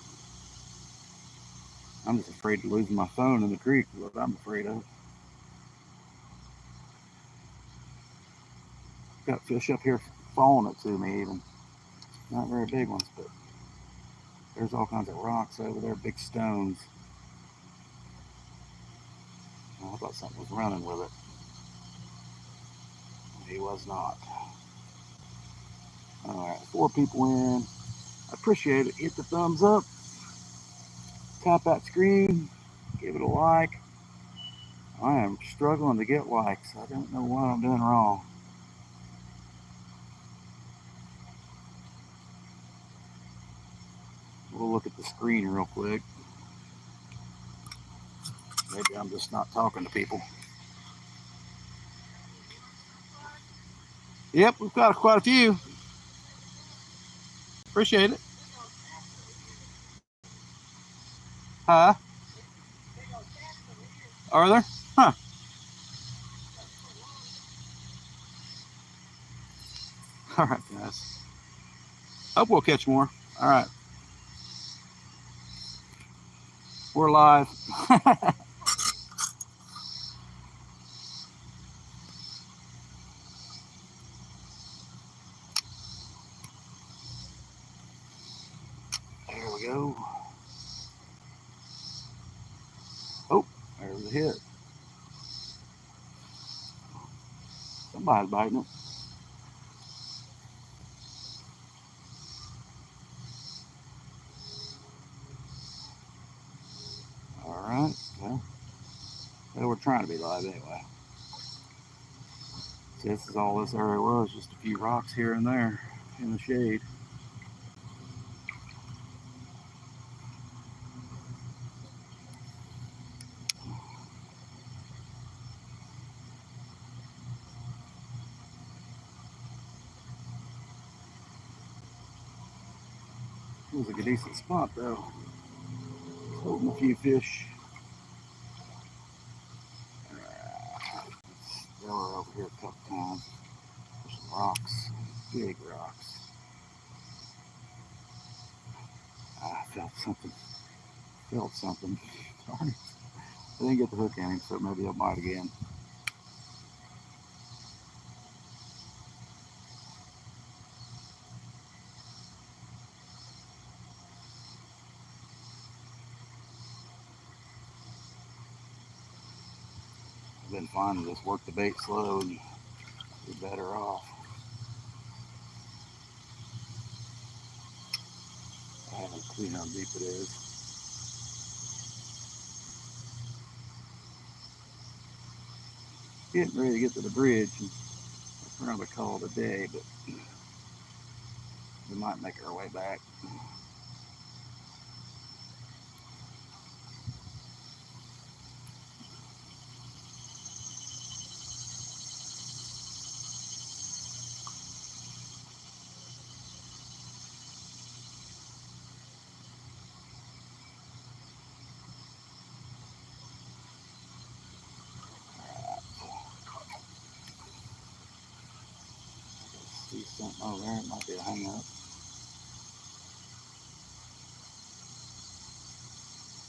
I'm just afraid to lose my phone in the creek, what I'm afraid of. Got fish up here falling it to me even. Not very big ones, but there's all kinds of rocks over there, big stones. Oh, I thought something was running with it. He was not. Alright, 4 people in. I appreciate it. Hit the thumbs up. Tap that screen. Give it a like. I am struggling to get likes. I don't know what I'm doing wrong. We'll look at the screen real quick. Maybe I'm just not talking to people. Yep, we've got quite a few. Appreciate it. Huh? Are there? Huh. All right, guys. Hope we'll catch more. All right. We're live. There we go. Oh, there's a hit. Somebody's biting it. All right. Well, we're trying to be live anyway. See, this is all this area was, just a few rocks here and there in the shade. It was like a decent spot though. Holding a few fish. They were over here a couple times. There's some rocks, big rocks. I felt something. Darn it. I didn't get the hook in him, so maybe he'll bite again. I've been finding just work the bait slow and you're better off. I have no clue how deep it is. Getting ready to get to the bridge and I'll probably call it a day, but we might make our way back. See something over there, it might be a hang up.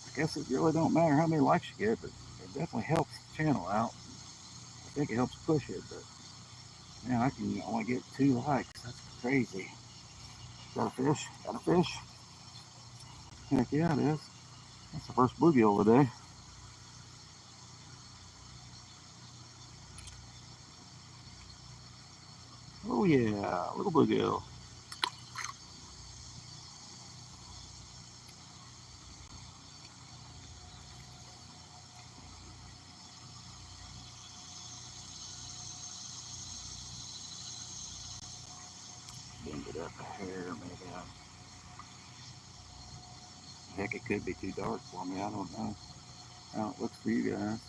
I guess it really don't matter how many likes you get, but it definitely helps the channel out. I think it helps push it, but man, I can only get 2 likes. That's crazy. Got a fish? Got a fish? Heck yeah, it is. That's the first bluegill of the day. Oh yeah, little bluegill. Bend it up a hair, maybe. Heck, it could be too dark for me. I don't know. How it looks for you guys.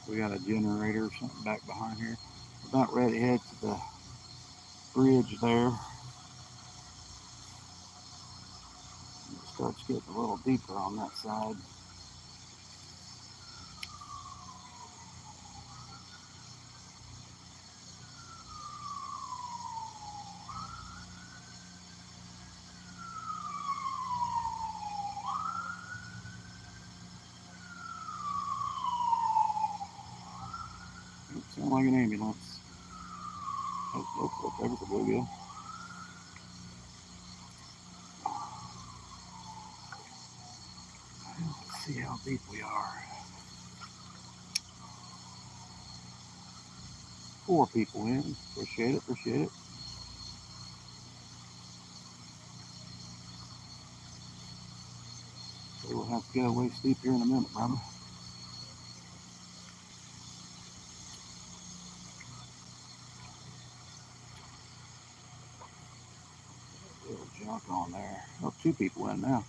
We got a generator or something back behind here. About ready to head to the bridge there. It starts getting a little deeper on that side. It sounds like an ambulance. Oh, there's the bluegill. Let's see how deep we are. 4 people in. Appreciate it, appreciate it. So we'll have to go way steep here in a minute, brother. Little junk on there. Oh, 2 people in now.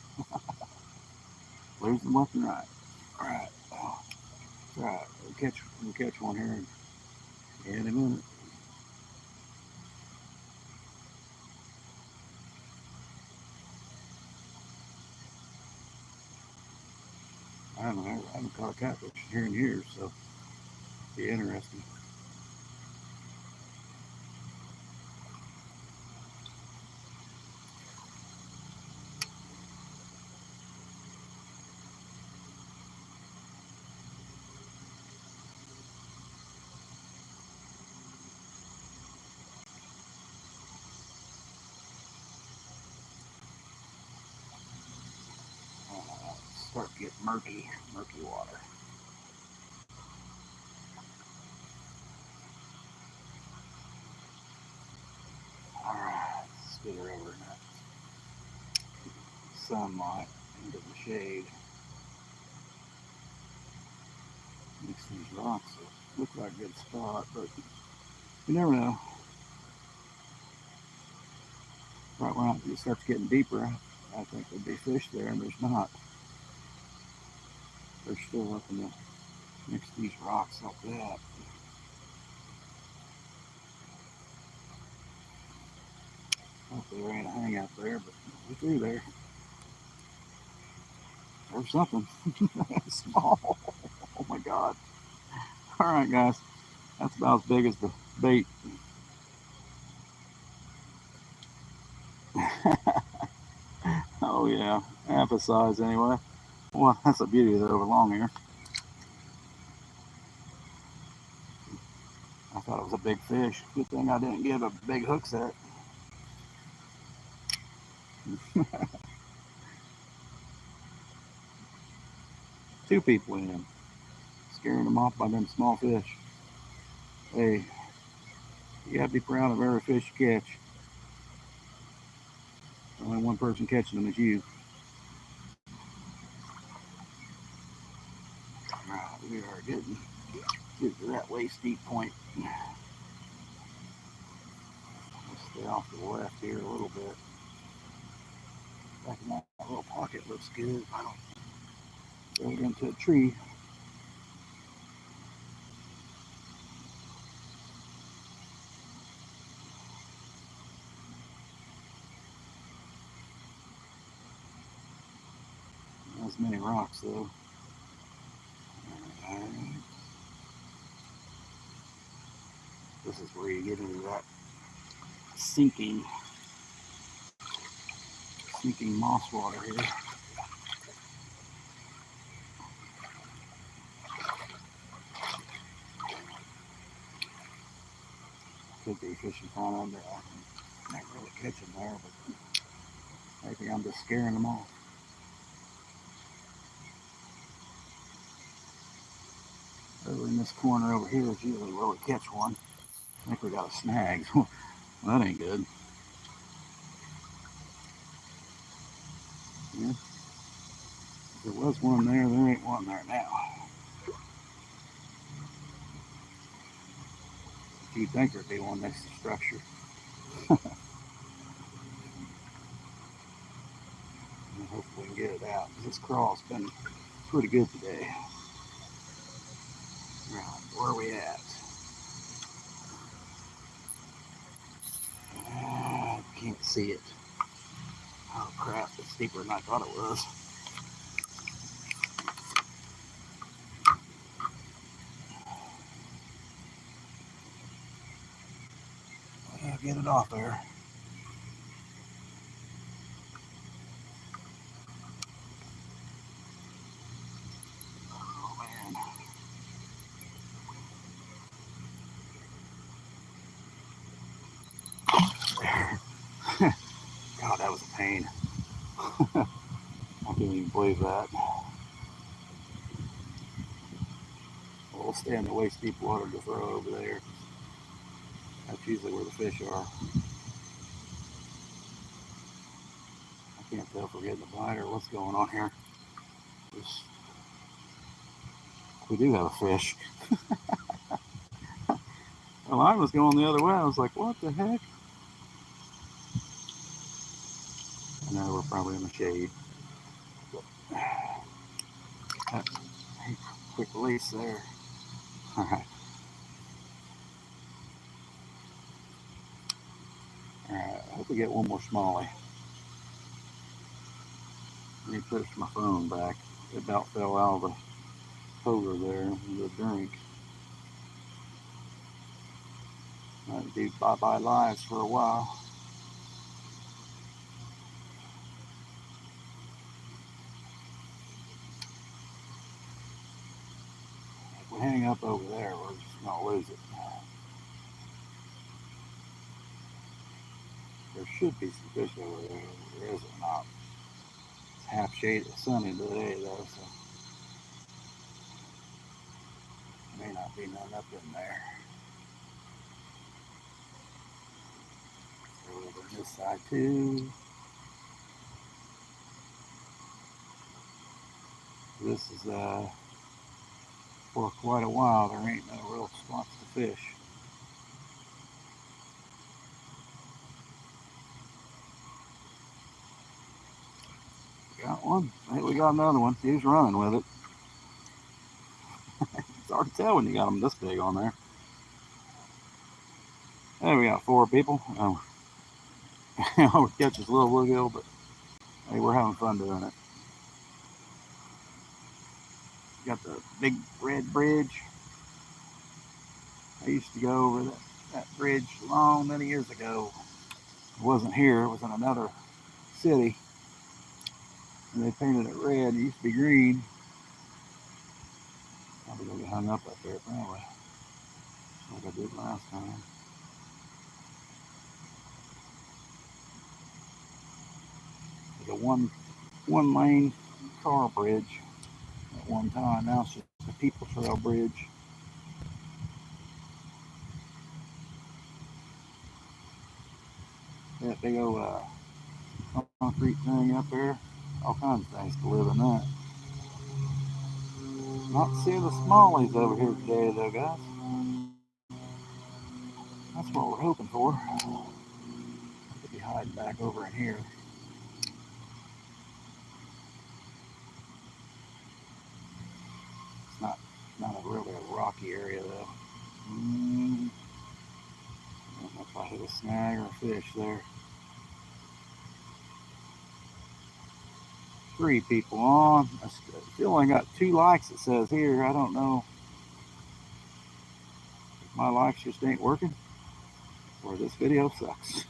Losing left and right. All right. Oh, all right. We'll catch one here in a minute. I haven't caught a catfish here in years, so it'll be interesting. Start to get murky water. All right, let's get her over in that sunlight into the shade. Mix these rocks look like a good spot, but you never know. Right when it starts getting deeper, I think there'd be fish there, and there's not. They're still up in the next to these rocks like that. Hopefully there ain't a hangout there, but we through there. There's something small. Oh my God. All right, guys. That's about as big as the bait. Oh yeah, emphasize anyway. Well, that's the beauty of the overlong here. I thought it was a big fish. Good thing I didn't give a big hook set. 2 people in, scaring them off by them small fish. Hey, you gotta be proud of every fish you catch. Only one person catching them is you. Right, we are getting to that waist deep point. Let's stay off to the left here a little bit. Back in that little pocket looks good. I don't throw it into a tree. Not as many rocks though. Right. This is where you get into that sinking moss water here. Could be fishing pond under. I can't really catch them there, but maybe I'm just scaring them off. Over in this corner over here is usually where we catch one. I think we got a snag. Well, that ain't good. Yeah. If there was one there ain't one there now. You'd think there'd be one next to the structure. if we can get it out. This craw's been pretty good today. Right, where are we at? I can't see it. Oh crap, it's deeper than I thought it was. I'll get it off there. Oh man. God, that was a pain. I can't even believe that. We'll stay in the waist deep water to throw over there. That's usually where the fish are. I can't tell if we're getting a bite or what's going on here. We do have a fish. The line was going the other way. I was like, what the heck? I know we're probably in the shade. Quick release there. All right. All right. I hope we get one more smallie. Let me push my phone back. It about fell out of the holder there with the drink. Might be bye-bye lives for a while. If we hang up over there, we're just going to lose it. There should be some fish over there. There isn't not. It's half shaded, sunny today though, so may not be none up in there. Go over on this side too. This is for quite a while there ain't no real spots to fish. Got one. I think we got another one. He's running with it. It's hard to tell when you got them this big on there. Hey, we got 4 people. Oh, we catch this little bluegill, but hey, we're having fun doing it. Got the big red bridge. I used to go over that bridge long many years ago. It wasn't here. It was in another city. And they painted it red. It used to be green. Probably gonna get hung up there apparently, like I did last time. There's a one lane car bridge at one time. Now it's just a people trail bridge. That big old concrete thing up there. All kinds of things to live in that. Not seeing the smallies over here today though, guys. That's what we're hoping for. Could be hiding back over in here. It's not a really a rocky area though. I don't know if I hit a snag or a fish there. 3 people on. I still only got 2 likes, it says here. I don't know if my likes just ain't working or this video sucks.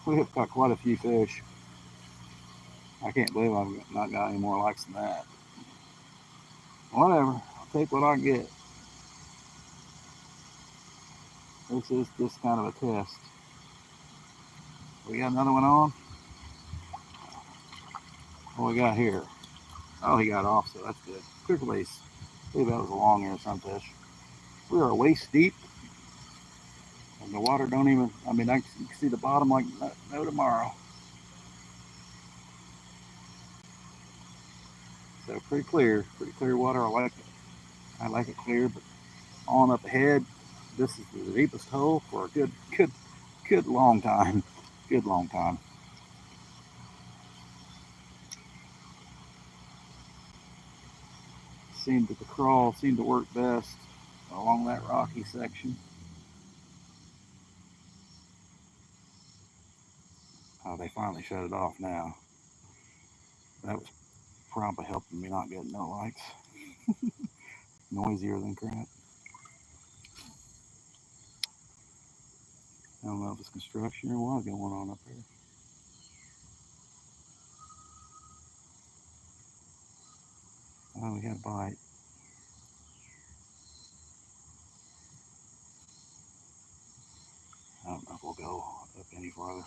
We have got quite a few fish. I can't believe I've not got any more likes than that. Whatever. I'll take what I get. This is just kind of a test. We got another one on. What we got here? Oh, he got off, so that's good. Quick release. I believe that was a long ear sunfish. We are waist deep. And the water don't even, I mean, I can see the bottom like no tomorrow. So pretty clear water. I like it clear, but on up ahead, this is the deepest hole for a good long time. Good long time. the crawl seemed to work best along that rocky section. Oh, they finally shut it off now. That was probably helping me not get no likes. Noisier than crap. I don't know if it's construction or what going on up here. Oh, we got a bite. I don't know if we'll go up any farther.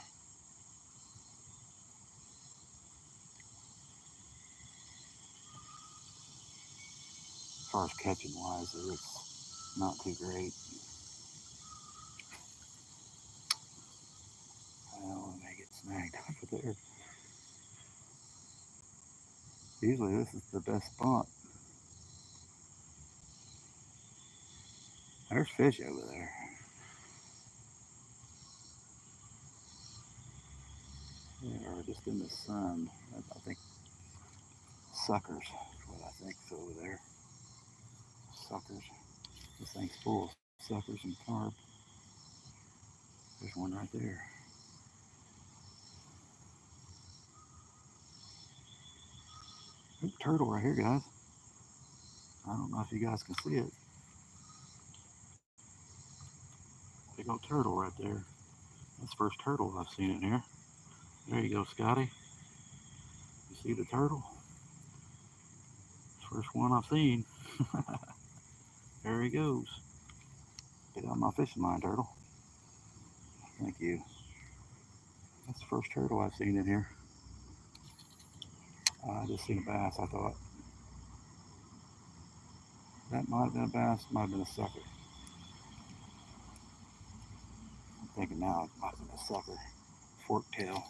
As far as catching wise, it's not too great. Oh, I may get snagged over there. Usually this is the best spot. There's fish over there. They are just in the sun. I think suckers is what I think is over there. Suckers. This thing's full of suckers and carp. There's one right there. Ooh, turtle right here, guys. I don't know if you guys can see it. Big old turtle right there. That's the first turtle I've seen in here. There you go, Scotty. You see the turtle? First one I've seen. There he goes. Get on my fishing line, turtle. Thank you. That's the first turtle I've seen in here. I just seen a bass, I thought. That might have been a bass, might have been a sucker. I'm thinking now it might have been a sucker. Fork tail.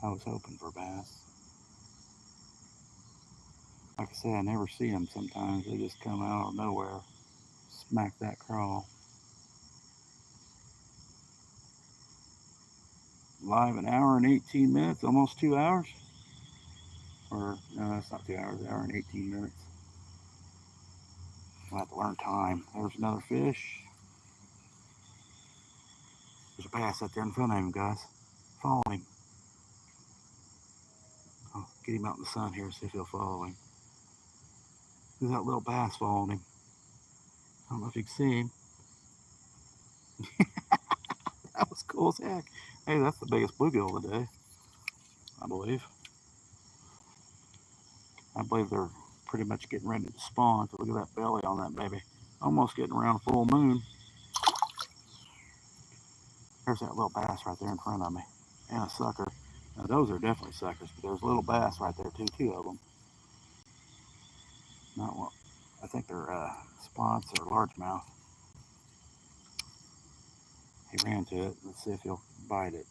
I was hoping for bass. Like I said, I never see them sometimes. They just come out of nowhere. Smack that crawl. Live an hour and 18 minutes, almost 2 hours. Or, no, that's not 2 hours, an hour and 18 minutes. I'll have to learn time. There's another fish. There's a bass out there in front of him, guys. Follow him. I'll get him out in the sun here, see if he'll follow him. There's that little bass following him. I don't know if you can see him. That was cool as heck. Hey, that's the biggest bluegill of the day, I believe. I believe they're pretty much getting ready to spawn. So look at that belly on that baby. Almost getting around full moon. There's that little bass right there in front of me. And a sucker. Now those are definitely suckers, but there's a little bass right there too, 2 of them. Not one. I think they're spots or largemouth. He ran to it. Let's see if he'll bite it.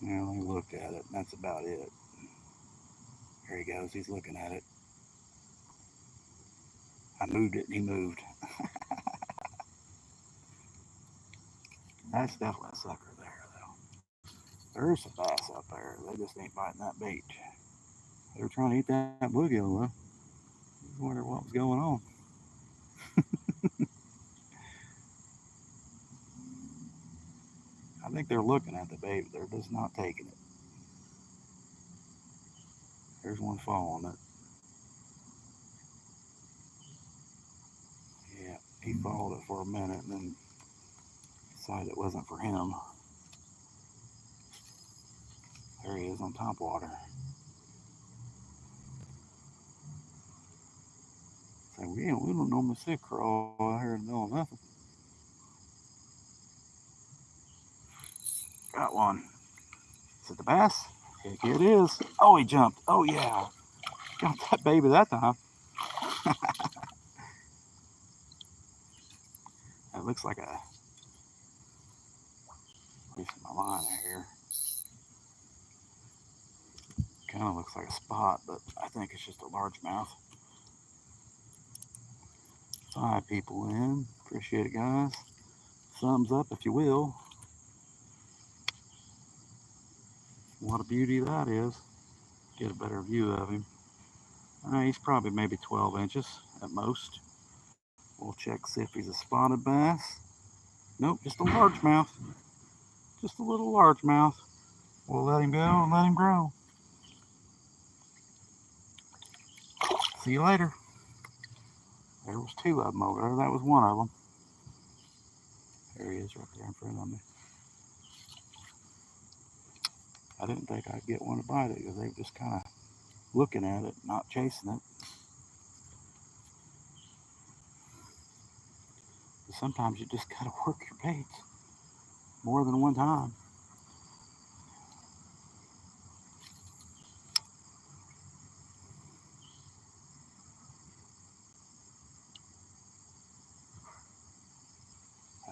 Well, he looked at it. That's about it. There he goes. He's looking at it. I moved it and he moved. That's definitely a sucker there, though. There's some bass out there. They just ain't biting that bait. They were trying to eat that bluegill, though. I wonder what was going on. I think they're looking at the bait, but they're just not taking it. There's one following it. Yeah, he followed it for a minute and then decided it wasn't for him. There he is on top water. So we don't normally see a crawl out here in the middle of nothing. Got one. Is it the bass? Heck, it is. Oh, he jumped. Oh, yeah. Got that baby that time. It looks like a... Placing my line here. Kind of looks like a spot, but I think it's just a largemouth. 5 people in. Appreciate it, guys. Thumbs up if you will. What a beauty that is. Get a better view of him. He's probably maybe 12 inches at most. We'll check, see if he's a spotted bass. Nope, just a largemouth. Just a little largemouth. We'll let him go and let him grow. See you later. There was 2 of them over there. That was one of them. There he is right there in front of me. I didn't think I'd get one to bite it because they were just kind of looking at it, not chasing it. But sometimes you just gotta work your baits more than one time.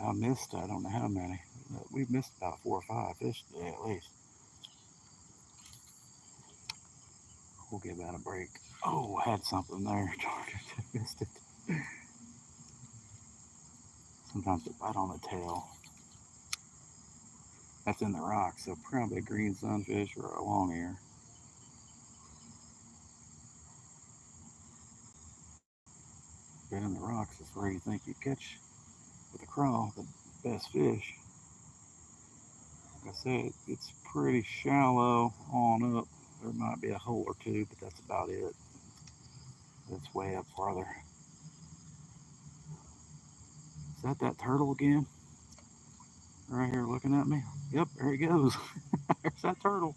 I missed, I don't know how many. We've missed about 4 or 5 fish today at least. We'll give that a break. Oh, I had something there. I missed it. Sometimes they bite on the tail. That's in the rocks, so probably a green sunfish or a long ear. But in the rocks is where you think you catch with a crawl the best fish. Like I said, it's pretty shallow on up. There might be a hole or 2, but that's about it. It's way up farther. Is that turtle again? Right here looking at me? Yep, there he goes. There's that turtle.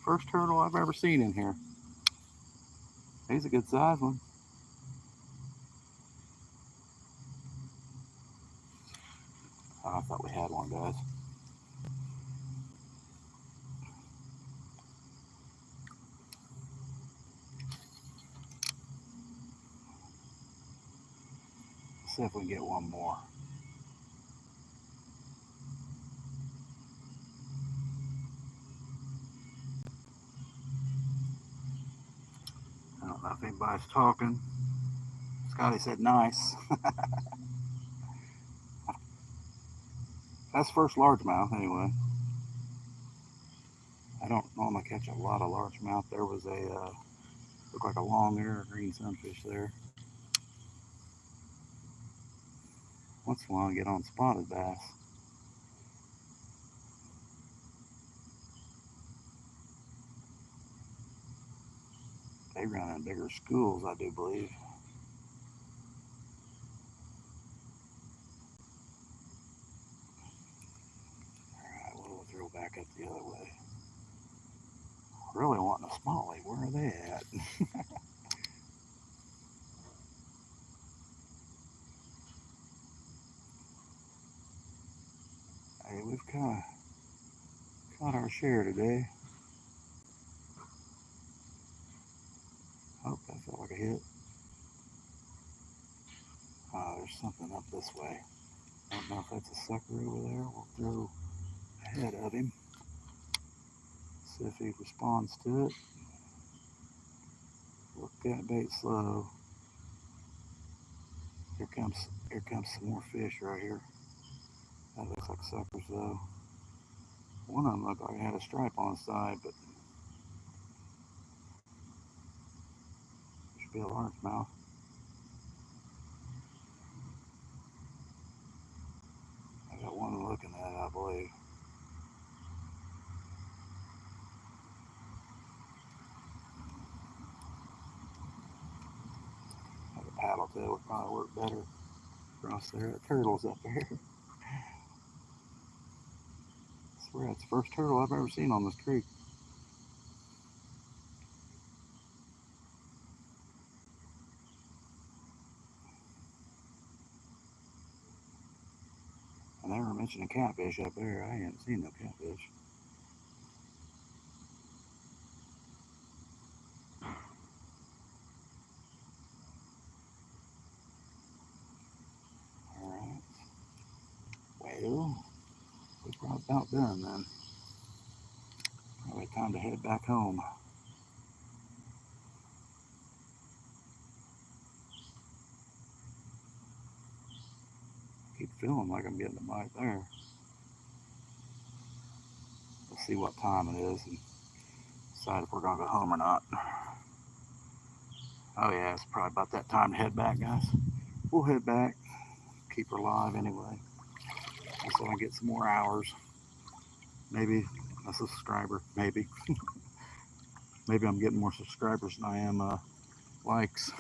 First turtle I've ever seen in here. He's a good size one. Oh, I thought we had one, guys. Let's see if we can get one more. I don't know if anybody's talking. Scotty said nice. That's first largemouth anyway. I don't normally catch a lot of largemouth. There was a, looked like a long ear green sunfish there. Once in a while I get on spotted bass. They run in bigger schools, I do believe. Alright, we'll throw back up the other way. Really wanting a smallie. Where are they at? Hey, we've kind of caught our share today. Oh, that felt like a hit. There's something up this way. I don't know if that's a sucker over there. We'll throw ahead of him. See if he responds to it. Work that bait slow. Here comes some more fish right here. That looks like suckers though. One of them looked like it had a stripe on the side, but should be a largemouth. I got one looking at it, I believe. Have a paddle tail would probably work better across there. The turtle's up there. I swear that's the first turtle I've ever seen on this creek. And they were mentioning catfish up there. I ain't seen no catfish. Alright. Well, we're probably about done then. Probably time to head back home. Keep feeling like I'm getting a bite there. Let's see what time it is and decide if we're going to go home or not. Oh yeah, it's probably about that time to head back, guys. We'll head back. Keep her alive anyway. So I can get some more hours. Maybe a subscriber. Maybe. Maybe I'm getting more subscribers than I am likes.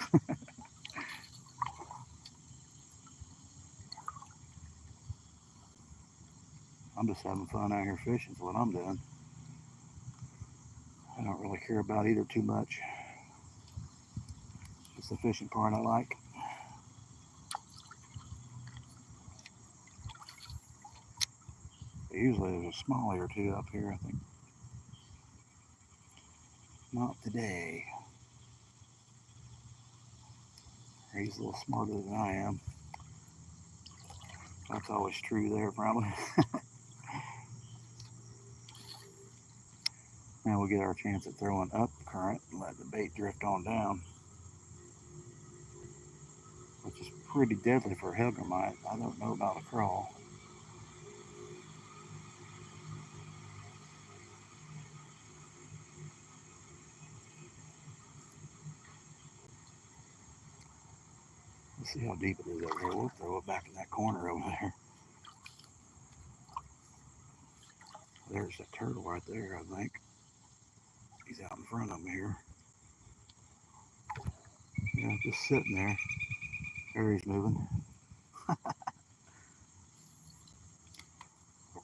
I'm just having fun out here fishing is what I'm doing. I don't really care about either too much. It's the fishing part I like. But usually there's a smallie or two up here, I think. Not today. He's a little smarter than I am. That's always true there, probably. Now we'll get our chance at throwing up current and let the bait drift on down, which is pretty deadly for a hellgrammite. I don't know about a crawl. Let's see how deep it is over here. We'll throw it back in that corner over there. There's a turtle right there, I think. He's out in front of me here. Yeah, just sitting there. There he's moving. We'll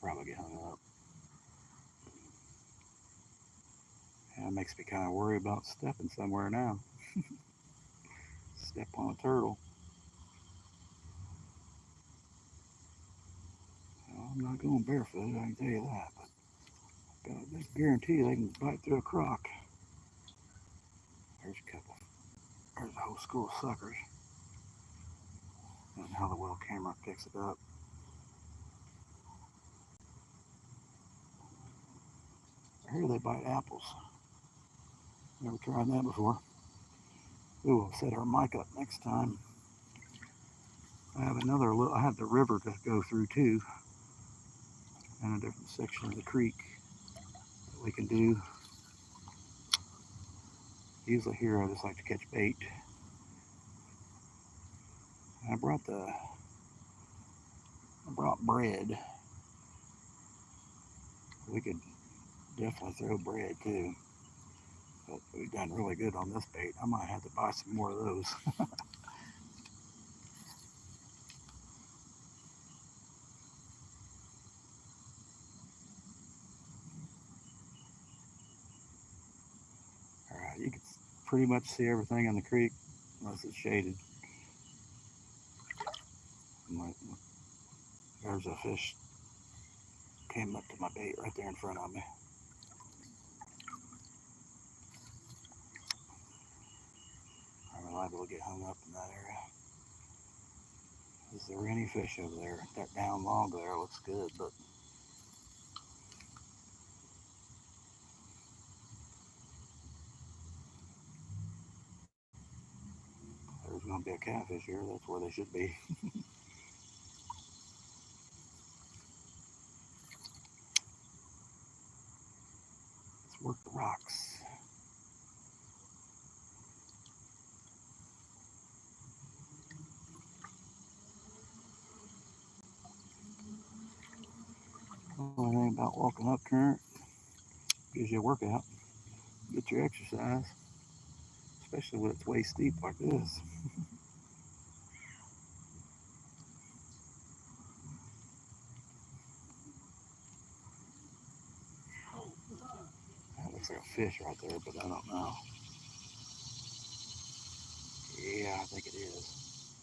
probably get hung up. Yeah, it makes me kind of worry about stepping somewhere now. Step on a turtle. Well, I'm not going barefoot, I can tell you that. But I guarantee they can bite through a crock. There's a couple. There's a whole school of suckers. And how the well camera picks it up. I hear they bite apples. Never tried that before. Ooh, we'll set our mic up next time. I have I have the river to go through too. And a different section of the creek that we can do. Usually here I just like to catch bait. I brought bread. We could definitely throw bread too. But we've done really good on this bait. I might have to buy some more of those. Alright, you can pretty much see everything in the creek unless it's shaded. There's a fish came up to my bait right there in front of me. I'm liable to get hung up in that area. Is there any fish over there? That down log there looks good, but there's going to be a catfish here. That's where they should be. Let's work the rocks. Only thing about walking up current gives you a workout. Get your exercise, especially when it's way steep like this. That looks like a fish right there, but I don't know. Yeah, I think it is.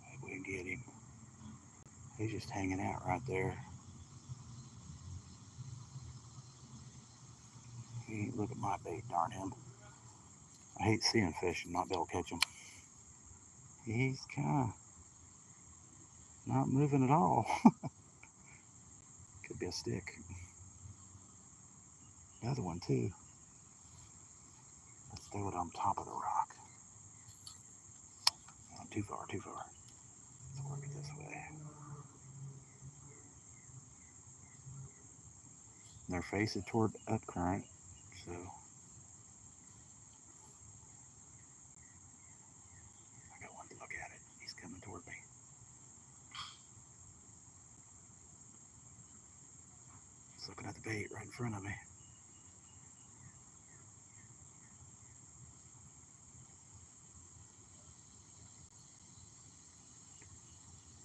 Maybe we can get him. He's just hanging out right there. He ain't look at my bait, darn him. I hate seeing fish and not be able to catch him. He's kind of not moving at all. Could be a stick. Another one too. Let's throw it on top of the rock. Not too far, too far. Let's work it this way. They're facing toward up current, so I got one to look at it. He's coming toward me. He's looking at the bait right in front of me.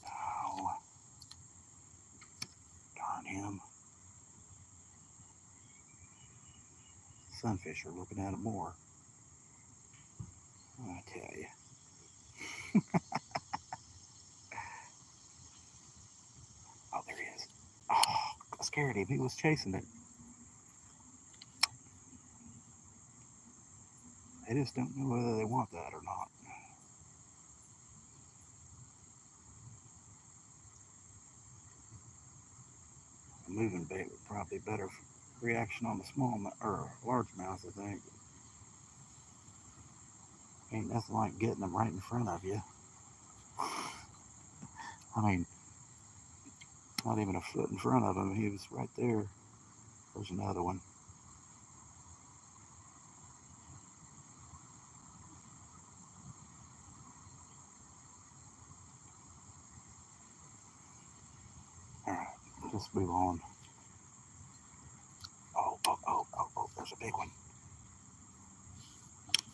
Oh, darn him. Sunfish are looking at it more. I tell you. Oh, there he is. Oh, I scared him. He was chasing it. They just don't know whether they want that or not. A moving bait would probably be better reaction on the small or largemouth, I think. Ain't nothing like getting them right in front of you. I mean, not even a foot in front of him. He was right there. There's another one. All right, let's move on. Oh, there's a big one.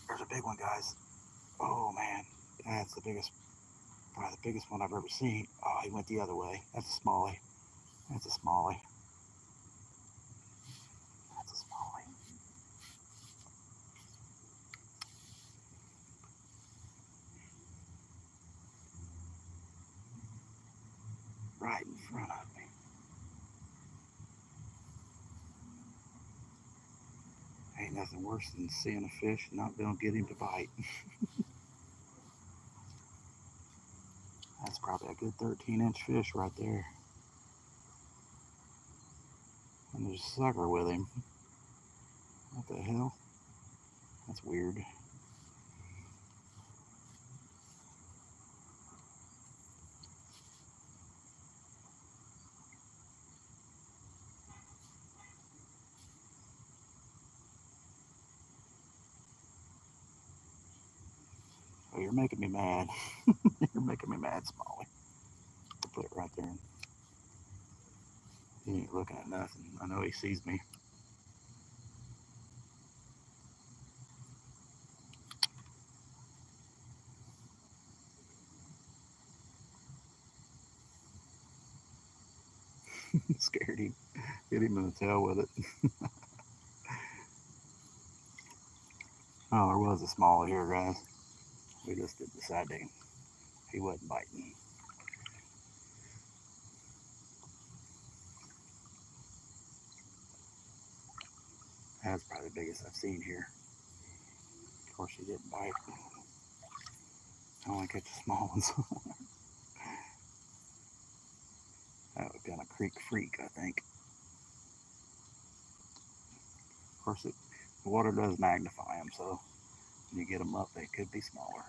There's a big one, guys. Oh, man. That's the biggest, probably the biggest one I've ever seen. Oh, he went the other way. That's a smallie. That's a smallie. That's a smallie. Right in front of me. Ain't nothing worse than seeing a fish and not being able to get him to bite. That's probably a good 13-inch fish right there. And there's a sucker with him. What the hell? That's weird. Oh, you're making me mad. You're making me mad, Smalley. I'll put it right there. He ain't looking at nothing. I know he sees me. Scared him. Hit him in the tail with it. Oh, there was a Smalley here, guys. We just did decide that he wasn't biting. That's probably the biggest I've seen here. Of course, he didn't bite. I only catch the small ones. That would have been a creek freak, I think. Of course, the water does magnify them, so when you get them up, they could be smaller.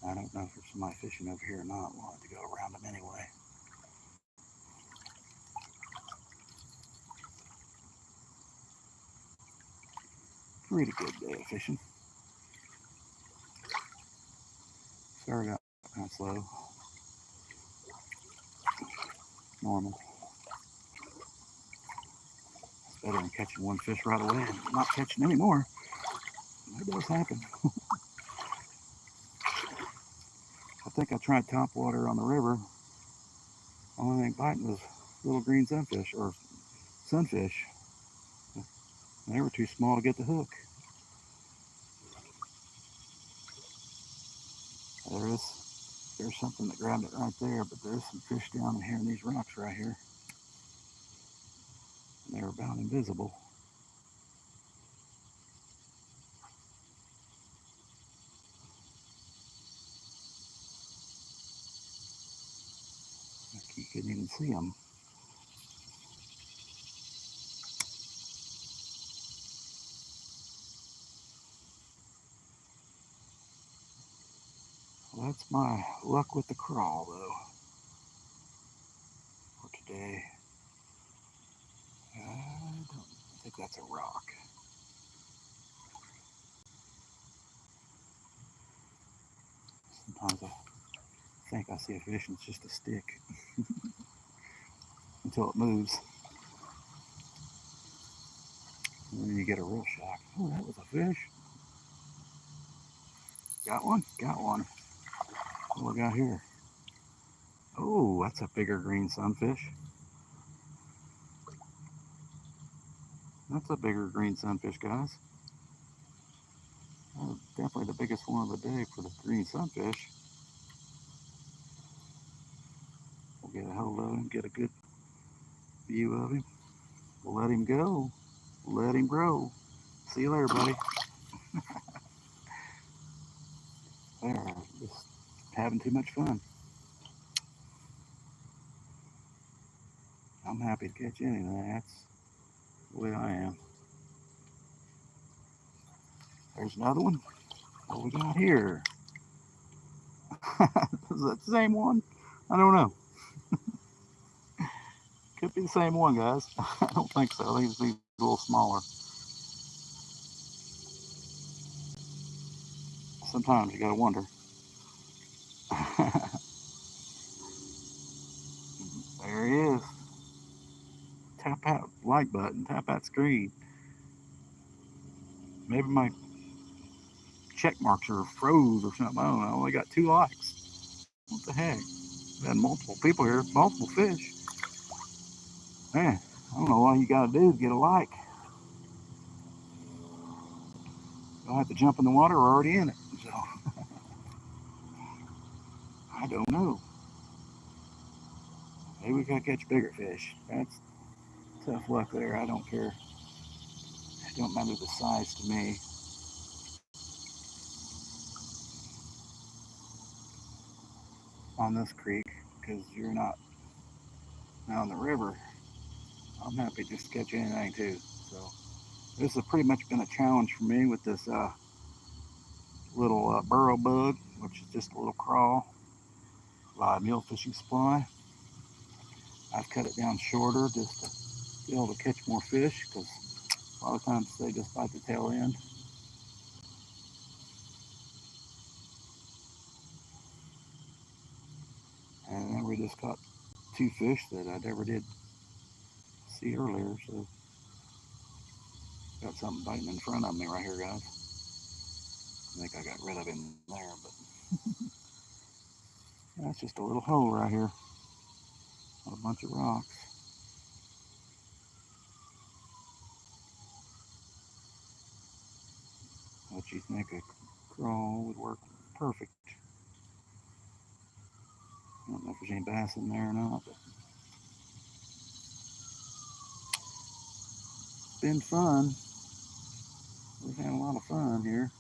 I don't know if there's somebody fishing over here or not. We'll have to go around them anyway. Pretty good day of fishing. Started out kind of slow. Normal. It's better than catching one fish right away and not catching any more. That does happen. I think I tried top water on the river. Only thing biting was little green sunfish or sunfish. They were too small to get the hook. There's something that grabbed it right there, but there's some fish down in here in these rocks right here. And they were about invisible. You couldn't even see them. Well, that's my luck with the crawl, though, for today. that's a rock. Sometimes I think I see a fish and it's just a stick until it moves. And then you get a real shock. Oh, that was a fish. Got one? Got one. What do we got here? Oh, that's a bigger green sunfish. That's a bigger green sunfish, guys. Definitely the biggest one of the day for the green sunfish. We'll get a hold of him, get a good view of him. We'll let him go. Let him grow. See you later, buddy. There, just having too much fun. I'm happy to catch anything. That's the way I am. There's another one. What we got here? Is that the same one? I don't know. Could be the same one, guys. I don't think so. I think it's a little smaller. Sometimes you gotta wonder. There he is. Tap that like button. Tap that screen. Maybe my check marks are froze or something. I don't know. I only got 2 likes. What the heck? We had multiple people here, multiple fish. Man, I don't know what you gotta do to get a like. You'll have to jump in the water. We're already in it. So I don't know. Maybe we gotta catch bigger fish. That's tough luck there. I don't care. It don't matter the size to me. On this creek, because you're not on the river, I'm happy just to catch anything too. So this has pretty much been a challenge for me with this little burrow bug, which is just a little crawl, live meal fishing supply. I've cut it down shorter just to be able to catch more fish because a lot of times they just bite the tail end. And then we just caught 2 fish that I never did see earlier. So got something biting in front of me right here, guys. I think I got rid of him there, but that's just a little hole right here. A bunch of rocks. What you think a crawl would work perfect. I don't know if there's any bass in there or not, but it's been fun. We've had a lot of fun here.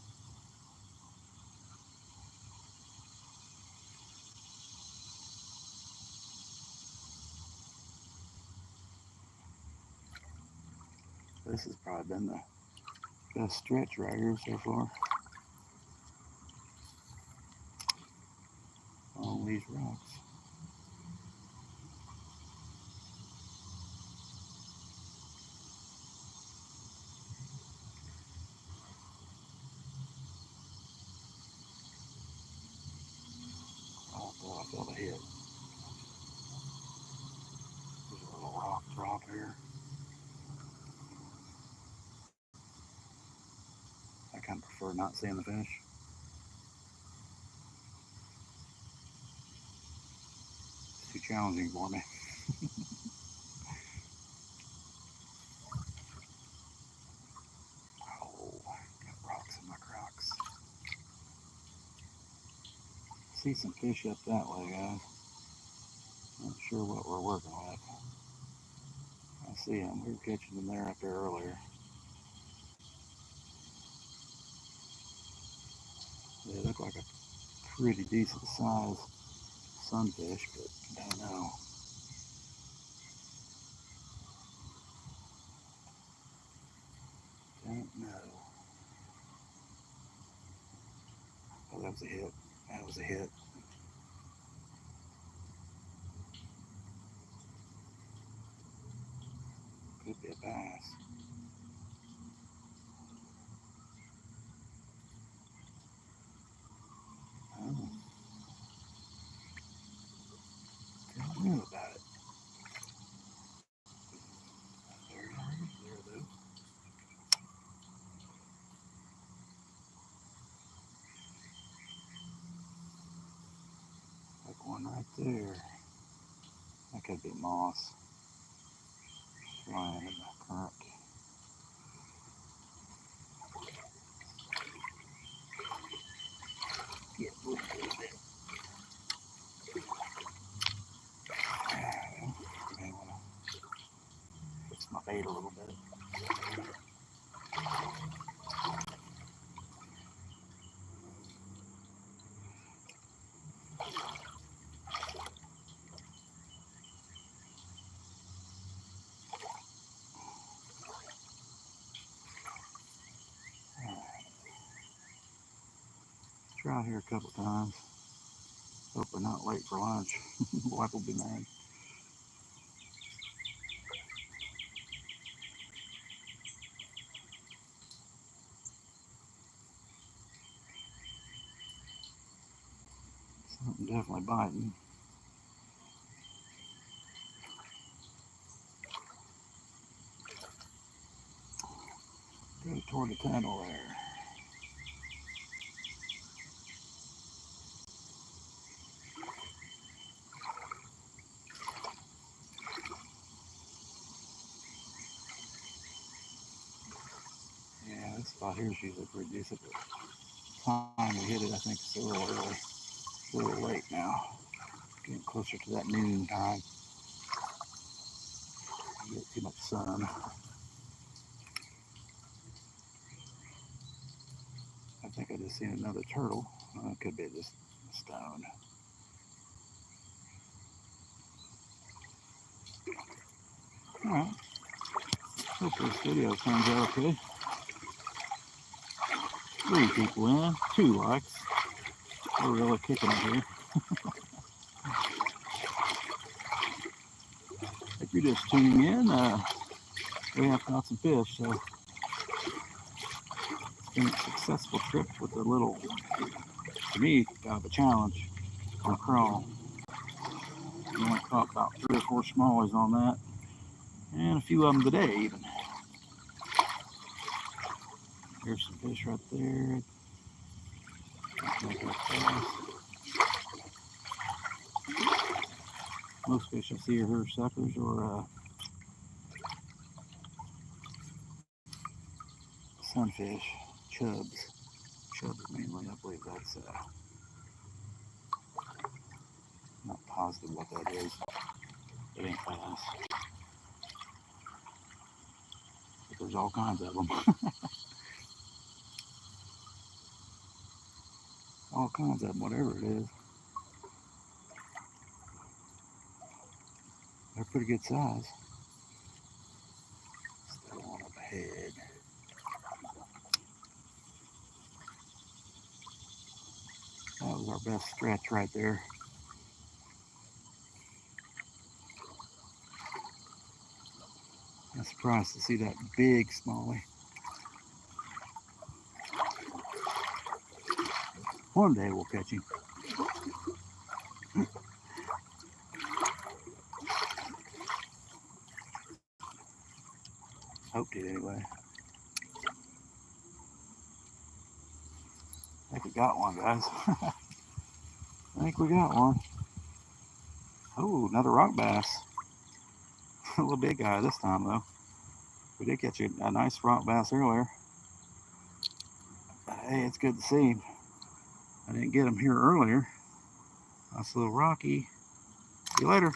This has probably been the best stretch right here so far. All these rocks. Oh, I felt a hit. There's a little rock drop here. I kind of prefer not seeing the fish. It's too challenging for me. Oh, got rocks in my crocs. See some fish up that way, guys. Not sure what we're working with. I see them. We were catching them there up there earlier. They look like a pretty decent size sunfish, but I don't know. Don't know. Oh, that was a hit. That was a hit. Could be a bass. there. That could be moss flying in the current. Get a little bit. May want to fix my bait a little bit. Try here a couple times. Hope we're not late for lunch. Wife will be mad. Something definitely biting. Go toward the tunnel there. Yeah, this spot here is usually pretty decent, but time to hit it, I think it's a little early. It's a little late now. Getting closer to that noon time. You get too much sun. I think I just seen another turtle. It could be just a stone. Alright. Hope this video turns out okay. 3 people in, 2 likes. We're really kicking it here. If you're just tuning in, we have caught some fish, so it's been a successful trip with a little, to me, kind of a challenge on a crawl. We only caught about 3 or 4 smallies on that, and a few of them today even. Here's some fish right there. Most fish I see are her suckers or sunfish, chubs. Chubs mainly, I believe that's, not positive what that is. It ain't bass. But there's all kinds of them. All kinds of them, whatever it is. They're pretty good size. Still on up ahead. That was our best stretch right there. I'm surprised to see that big smallie. One day we'll catch him. Hope to anyway. I think we got one, guys. I think we got one. Oh, another rock bass. A little big guy this time though. We did catch a nice rock bass earlier. But hey, it's good to see him. I didn't get him here earlier. Nice little rocky. See you later.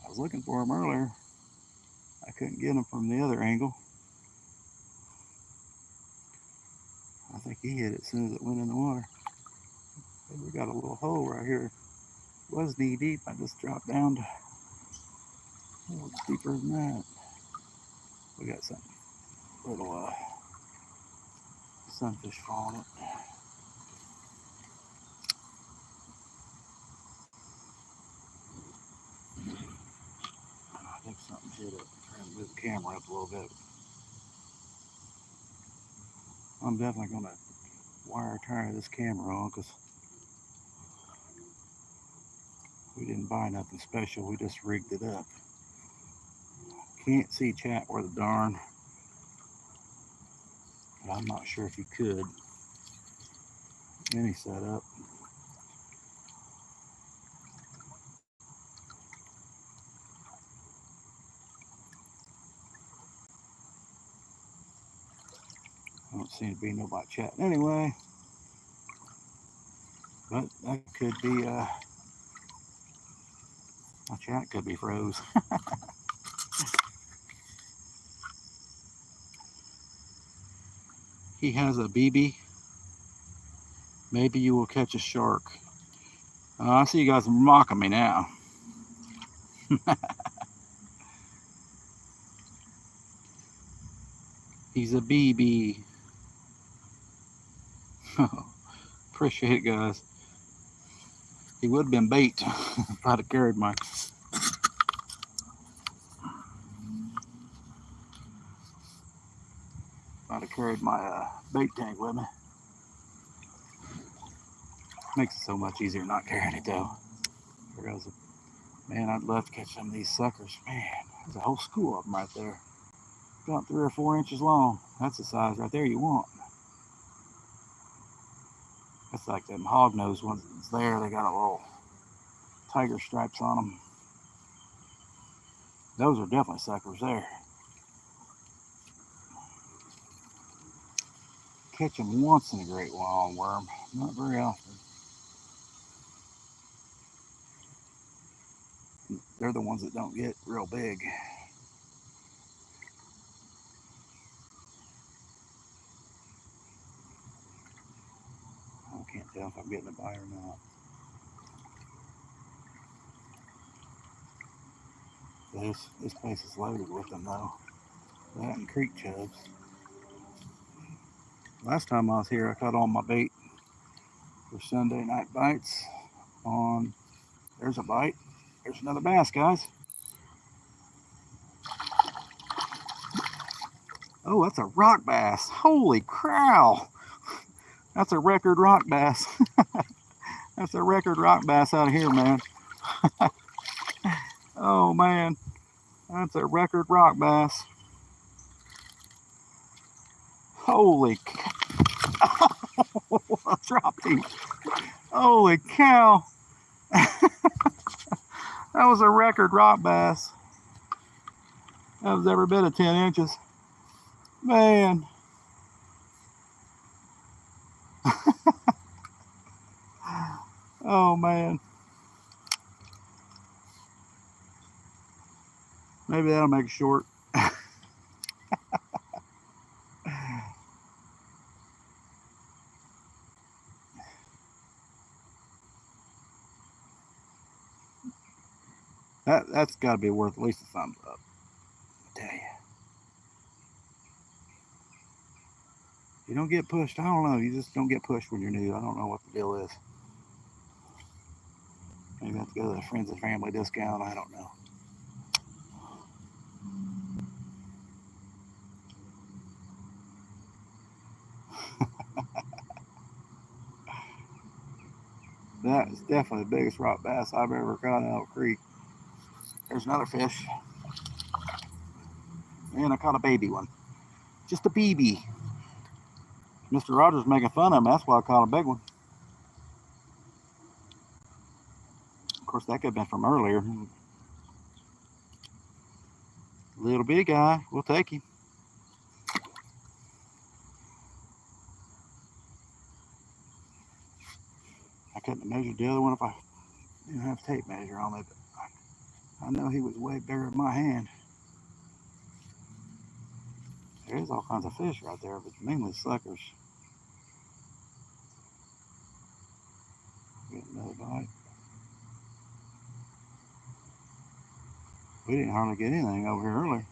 I was looking for him earlier. I couldn't get him from the other angle. I think he hit it as soon as it went in the water. We got a little hole right here. It was knee deep. I just dropped down to a little deeper than that. We got some little sunfish falling it. I think something hit it. Trying to move the camera up a little bit. I'm definitely going to wire tie this camera on because we didn't buy nothing special. We just rigged it up. Can't see chat worth a darn. but I'm not sure if you could. Any setup. I don't seem to be nobody chatting anyway. But that could be, my chat could be froze. He has a BB. Maybe you will catch a shark. I see you guys mocking me now. He's a BB. Appreciate it, guys. He would have been bait if I'd have carried my bait tank with me. Makes it so much easier not carrying it though. Man, I'd love to catch some of these suckers. Man, there's a whole school of them right there. About 3 or 4 inches long. That's the size right there you want. That's like them hognose ones that's there. They got a little tiger stripes on them. Those are definitely suckers there. Catch them once in a great while on worm. Not very often. They're the ones that don't get real big. I can't tell if I'm getting a bite or not. This place is loaded with them though. That and creek chubs. Last time I was here, I caught all my bait for Sunday night bites on. There's a bite. There's another bass, guys. Oh, that's a rock bass. Holy cow. That's a record rock bass. That's a record rock bass out of here, man. Oh, man. That's a record rock bass. Holy cow. I dropped him. Holy cow. That was a record rock bass. That was every bit of 10 inches. Man. Oh, man. Maybe that'll make it short. That's got to be worth at least a thumbs up. I tell you. You don't get pushed. I don't know. You just don't get pushed when you're new. I don't know what the deal is. Maybe I have to go to the friends and family discount. I don't know. That is definitely the biggest rock bass I've ever caught out of a creek. There's another fish. And I caught a baby one. Just a BB. Mr. Rogers making fun of him. That's why I caught a big one. Of course, that could have been from earlier. Little big guy. We'll take him. I couldn't have measured the other one if I didn't have a tape measure on it. But I know he was way bigger than my hand. There's all kinds of fish right there, but mainly suckers. Get another bite. We didn't hardly get anything over here earlier.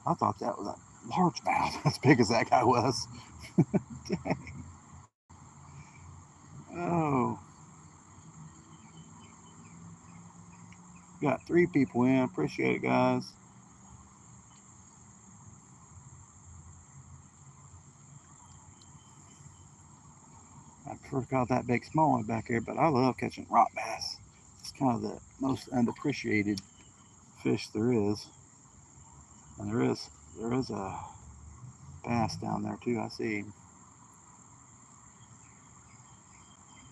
I thought that was a largemouth, as big as that guy was. Dang. Oh. Got 3 people in. Appreciate it, guys. I prefer to call that big small one back here, but I love catching rock bass. It's kind of the most unappreciated fish there is. And there is a bass down there too. I see him.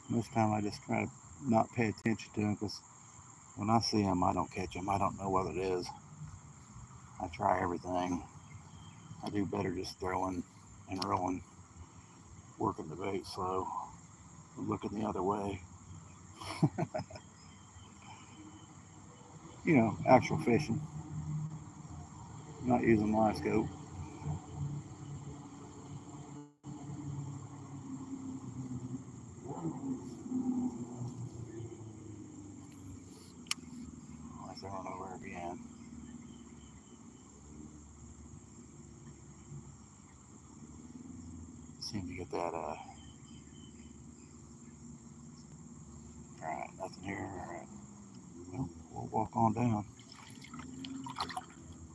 Most time I just try to not pay attention to him because when I see him, I don't catch him. I don't know what it is. I try everything. I do better just throwing and rolling, working the bait slow, looking the other way. You know, actual fishing, not using live scope. I'm throwing over again. Seem to get that, alright, nothing here, alright. Well, we'll walk on down.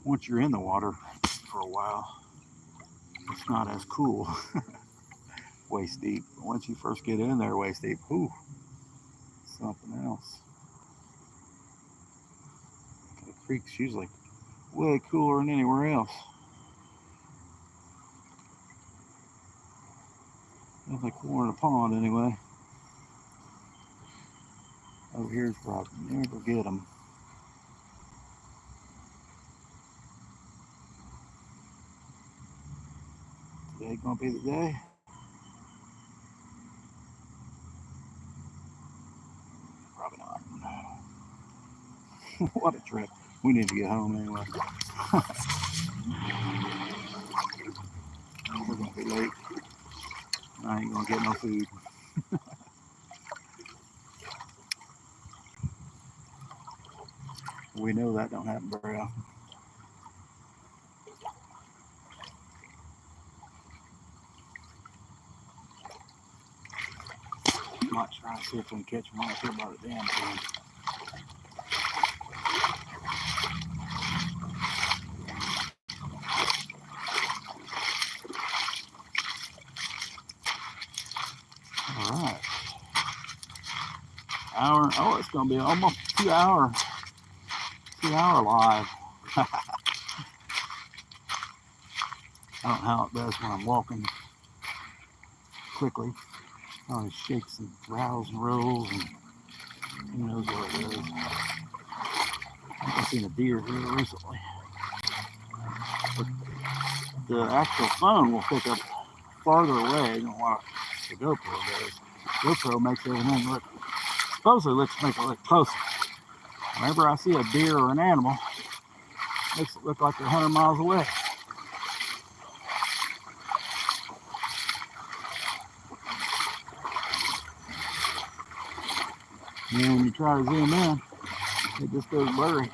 Once you're in the water for a while, it's not as cool waist deep. But once you first get in there waist deep, whew, something else. The creek's usually way cooler than anywhere else. Nothing cooler than a pond anyway. Over here's where I never get them. Today gonna be the day. Probably not. What a trip. We need to get home anyway. We're gonna be late. I ain't gonna get no food. We know that don't happen very often. Might try to see if we can catch one up here by the dam again. Alright. Hour, oh, it's gonna be almost 2 hour live. I don't know how it does when I'm walking quickly. Oh, it shakes and rows and rolls, and who knows what it is. I've seen a deer here recently. But the actual phone will pick up farther away than what the GoPro does. GoPro makes everything look, supposedly makes it look closer. Whenever I see a deer or an animal, it makes it look like they're 100 miles away. And then when you try to zoom in, it just goes blurry.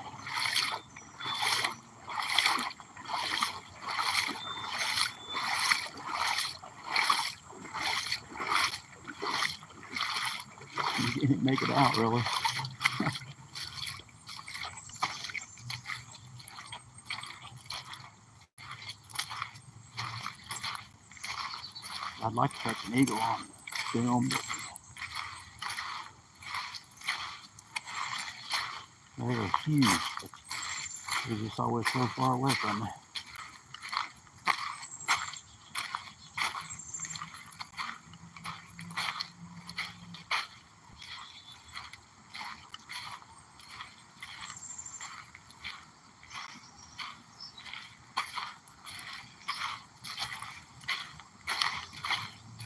You can't make it out really. I'd like to catch an eagle on film, but they're huge, but they're just always so far away from me.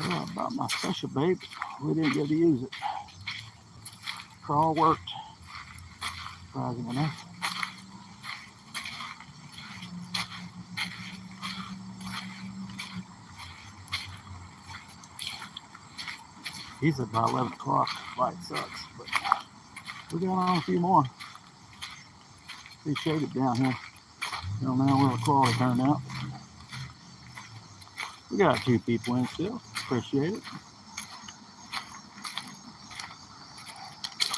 Well, about my special bait, we didn't get to use it. Crawl worked, surprising enough. He said by 11 o'clock, light sucks, but we got on a few more. Pretty shaded down here. I don't know where the quality turned out. We got 2 people in still. Appreciate it.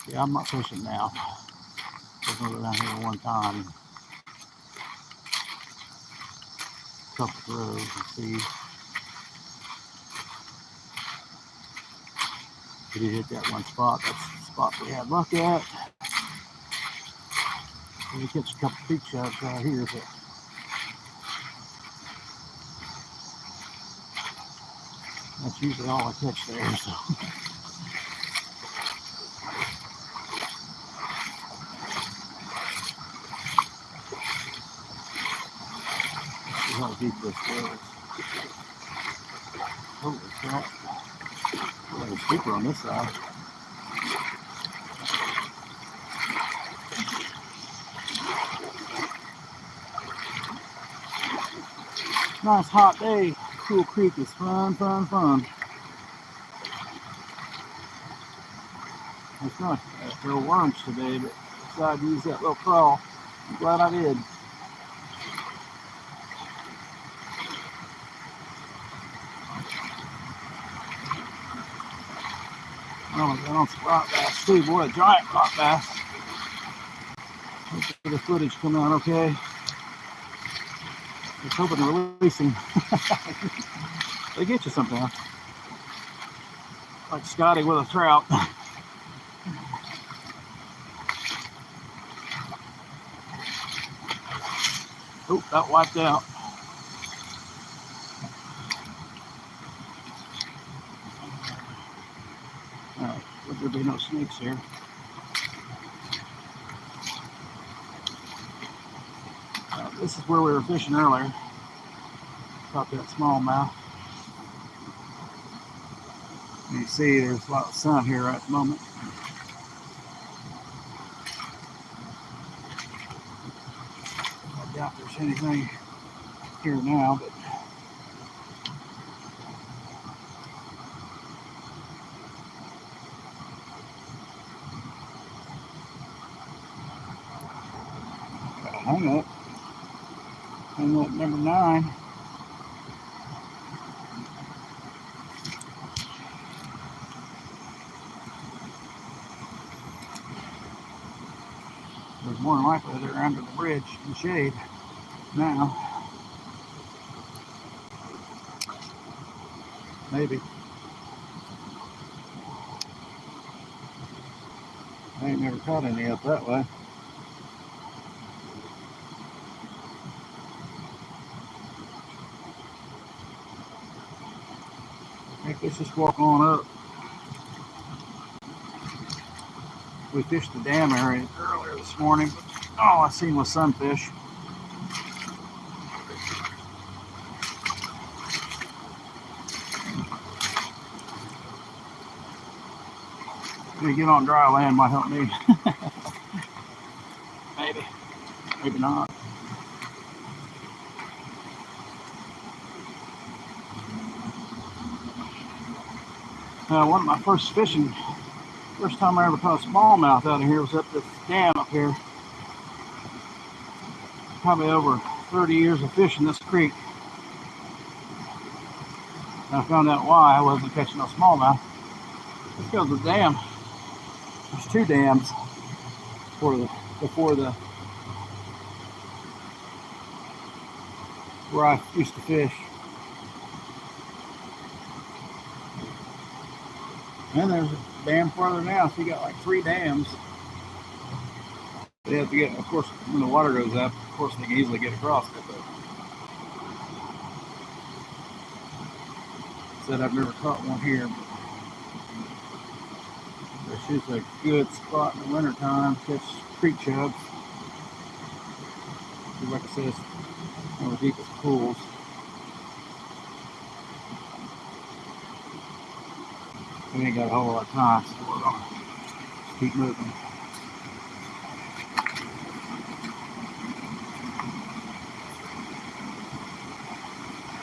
Yeah, I'm not fishing now. Just gonna go down here one time, a couple throws and see. We did hit that one spot. That's the spot we had luck at. We catch a couple creek shots out here, but That's usually all I catch there. So. See how deep this goes. Holy crap. There's a deeper on this side. Nice hot day. Cool Creek is fun, fun, fun. I was going to throw worms today, but decided to use that little crawl. I'm glad I did. Oh, I got on some rock bass too. Boy, a giant rock bass. Hopefully the footage come out okay. Just hoping to release them. They get you sometimes. Like Scotty with a trout. Oh, that wiped out. Alright, there'll be no snakes here. This is where we were fishing earlier. Caught that smallmouth. You see there's a lot of sun here at the moment. I doubt there's anything here now, but got a hang up. Hang up number 9. There's more than likely they're under the bridge in the shade now. Maybe. I ain't never caught any up that way. I think let's just walk on up. We fished the dam area earlier this morning, but all I seen was sunfish. Maybe get on dry land might help me. Maybe. Maybe not. One of my first time I ever caught a smallmouth out of here was up this dam up here. Probably over 30 years of fishing this creek. And I found out why I wasn't catching no smallmouth. It's because of the dam. There's 2 dams before where I used to fish. And there's a dam farther now, so you got like 3 dams. They have to get, of course, when the water goes up, of course they can easily get across it, but said I've never caught one here. There's usually a good spot in the wintertime to catch creek chubs. Like I said, it's one of the deepest pools. We ain't got a whole lot of time, so we're gonna just keep moving.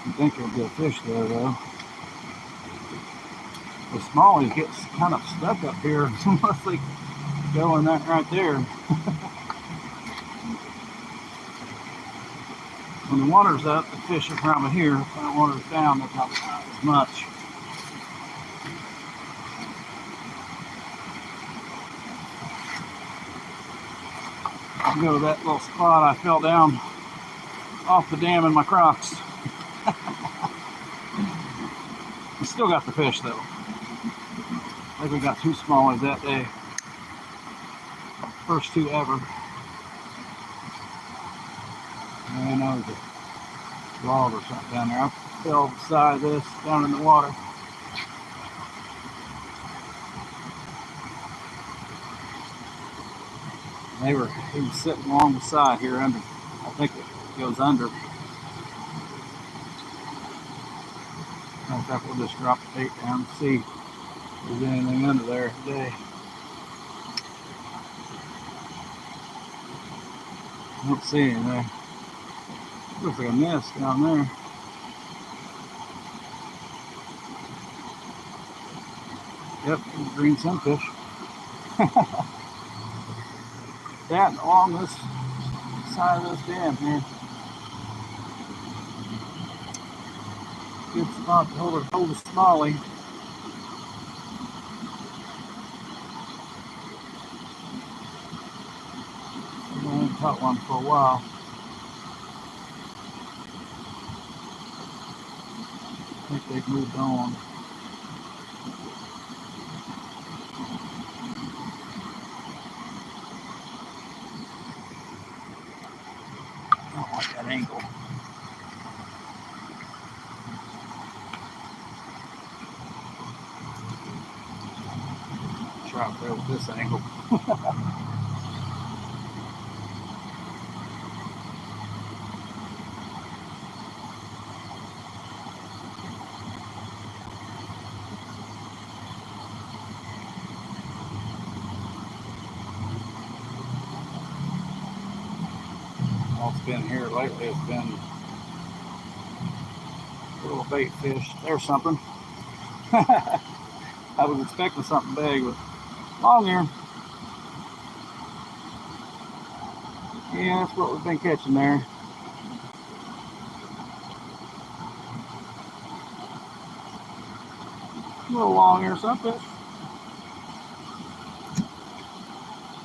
I think there'll be a fish there, though. The smallies get kind of stuck up here unless they go in that right there. When the water's up, the fish are probably here. When the water's down, they're probably not as much. I'll go to that little spot I fell down off the dam in my Crocs. We still got the fish though. I think we got 2 smallies that day. First 2 ever. And there's a log or something down there. I fell beside this down in the water. He was sitting along the side here under. I think it goes under. In fact, we'll just drop the bait down and see if there's anything under there today. I don't see anything. Looks like a nest down there. Yep, green sunfish. That along this side of this dam here. Good spot to hold a smallie. I haven't caught one for a while. I think they've moved on. I don't like that angle. Try to play with this angle. All it's been here lately has been little bait fish. There's something. I was expecting something big, but long here. Yeah, that's what we've been catching there. A little long here sunfish.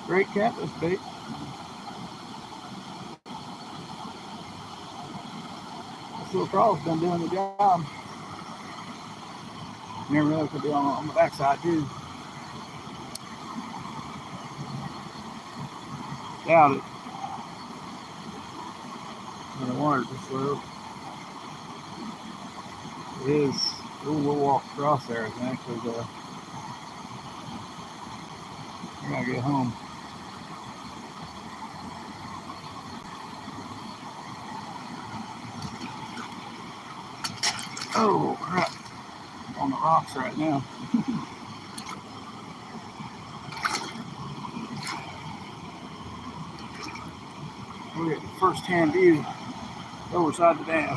Great catfish bait. This little craw's been doing the job. Never know it could be on the backside too. Doubt it. The water's just low. It is. Ooh, we'll walk across there, I think, because we gotta get home. Oh crap! I'm on the rocks right now. We get the first-hand view overside the dam. I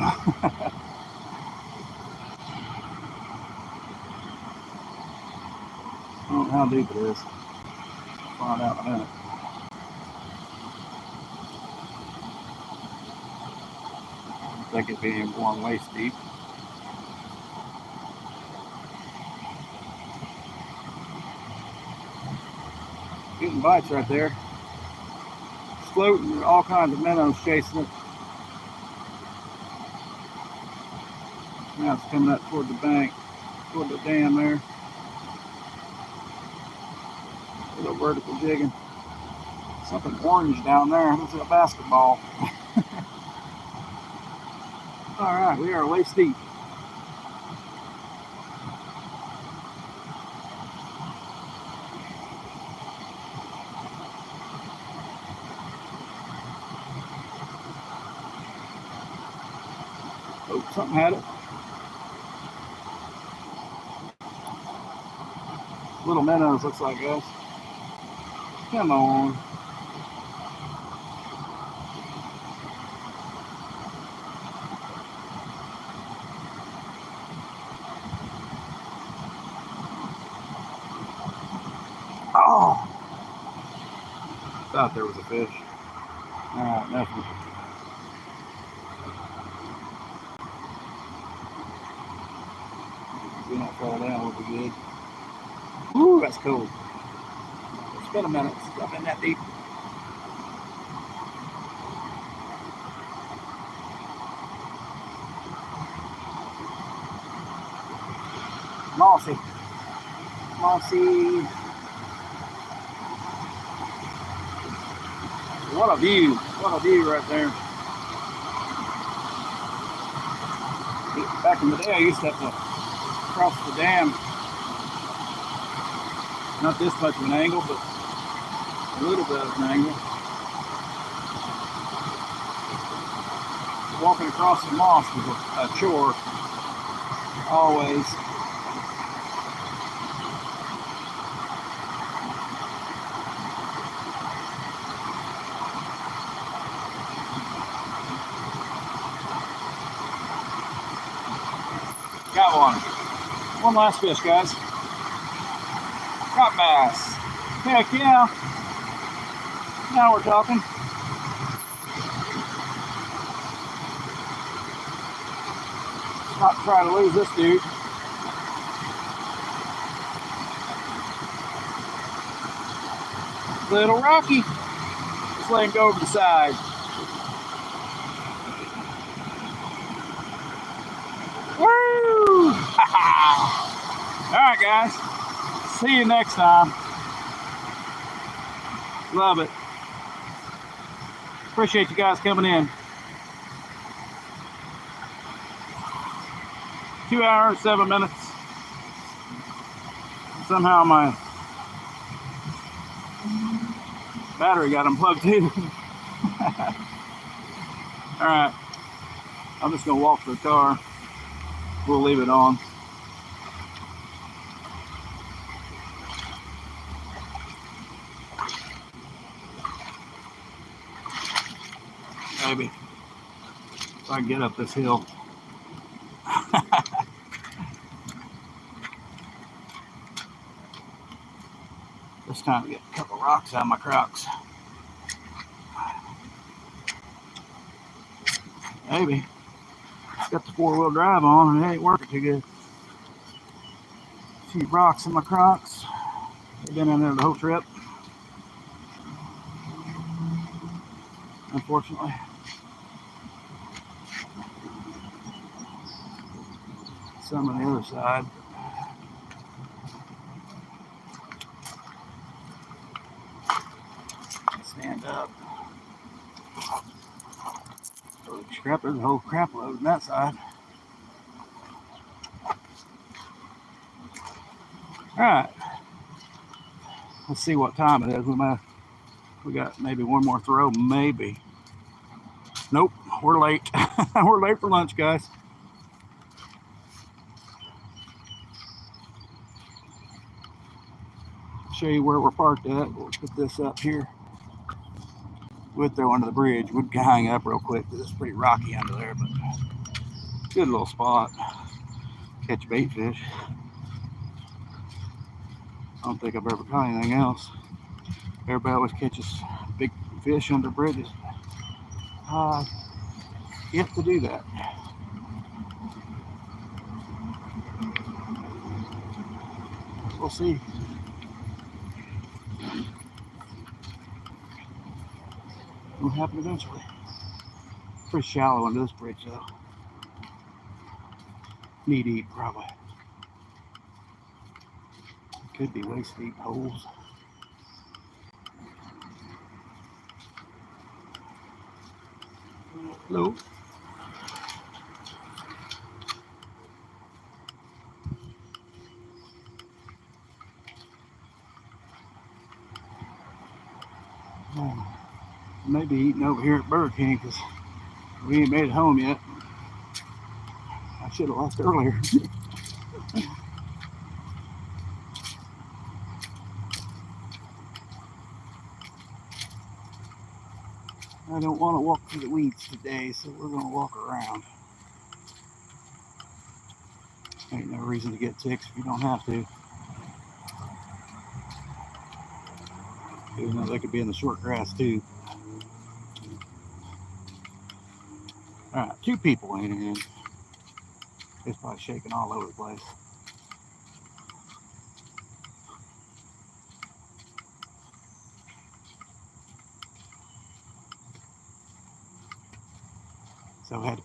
don't know how deep it is. I'll find out in a minute. I think it'd be one waist deep. Getting bites right there. It's floating, all kinds of minnows chasing it. Now it's coming up toward the bank, toward the dam there. A little vertical jigging. Something orange down there. Looks like a basketball. Alright, we are waist deep. Oh, something had it. Little minnows, looks like, guys. Come on. Oh! Thought there was a fish. Alright, nothing. Do not fall down, would be good. Ooh, that's cold. It's been a minute since I've been that deep. Mossy. Mossy. What a view. What a view right there. Back in the day, I used to have to cross the dam. Not this much of an angle, but a little bit of an angle. walking across the moss was a chore, always. Got one. One last fish, guys. Rock bass. Heck yeah. Now we're talking. Not trying to lose this dude. Little rocky. Just let him go over the side. Woo! Alright, guys. See you next time. Love it. Appreciate you guys coming in. 2 hours, 7 minutes. Somehow my battery got unplugged too. Alright. I'm just gonna walk to the car. We'll leave it on. Maybe if I can get up this hill. This time to get a couple rocks out of my Crocs. Maybe. It's got the 4-wheel drive on and it ain't working too good. A few rocks in my Crocs. They've been in there the whole trip. Unfortunately. Some on the other side. Stand up. Scrap, there's a whole crap load on that side. Alright. Let's see what time it is. We got maybe one more throw, maybe. Nope, we're late. We're late for lunch, guys. Show you where we're parked at. We'll put this up here. We'd throw under the bridge. We'd hang up real quick because it's pretty rocky under there, but good little spot. Catch bait fish. I don't think I've ever caught anything else. Everybody always catches big fish under bridges. Yet to do that. We'll see. Will happen eventually. Pretty shallow under this bridge though. Knee deep probably. Could be waist deep holes. Hello. Maybe eating over here at Burger King because we ain't made it home yet. I should have left earlier. I don't want to walk through the weeds today, so we're going to walk around. Ain't no reason to get ticks if you don't have to. Even though they could be in the short grass too. Alright, 2 people ain't in. It's probably shaking all over the place. So I had to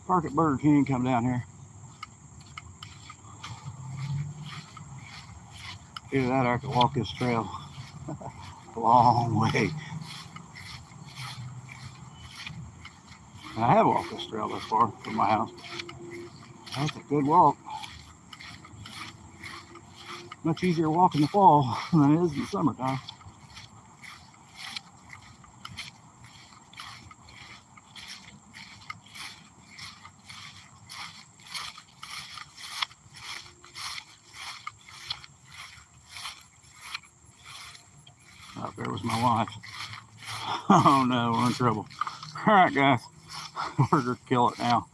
park at Burger King and come down here. Either that or I could walk this trail a long way. And I have walked this trail this far from my house. That's a good walk. Much easier to walk in the fall than it is in the summertime. Oh, there was my wife. Oh no, we're in trouble. All right, guys, we're gonna kill it now.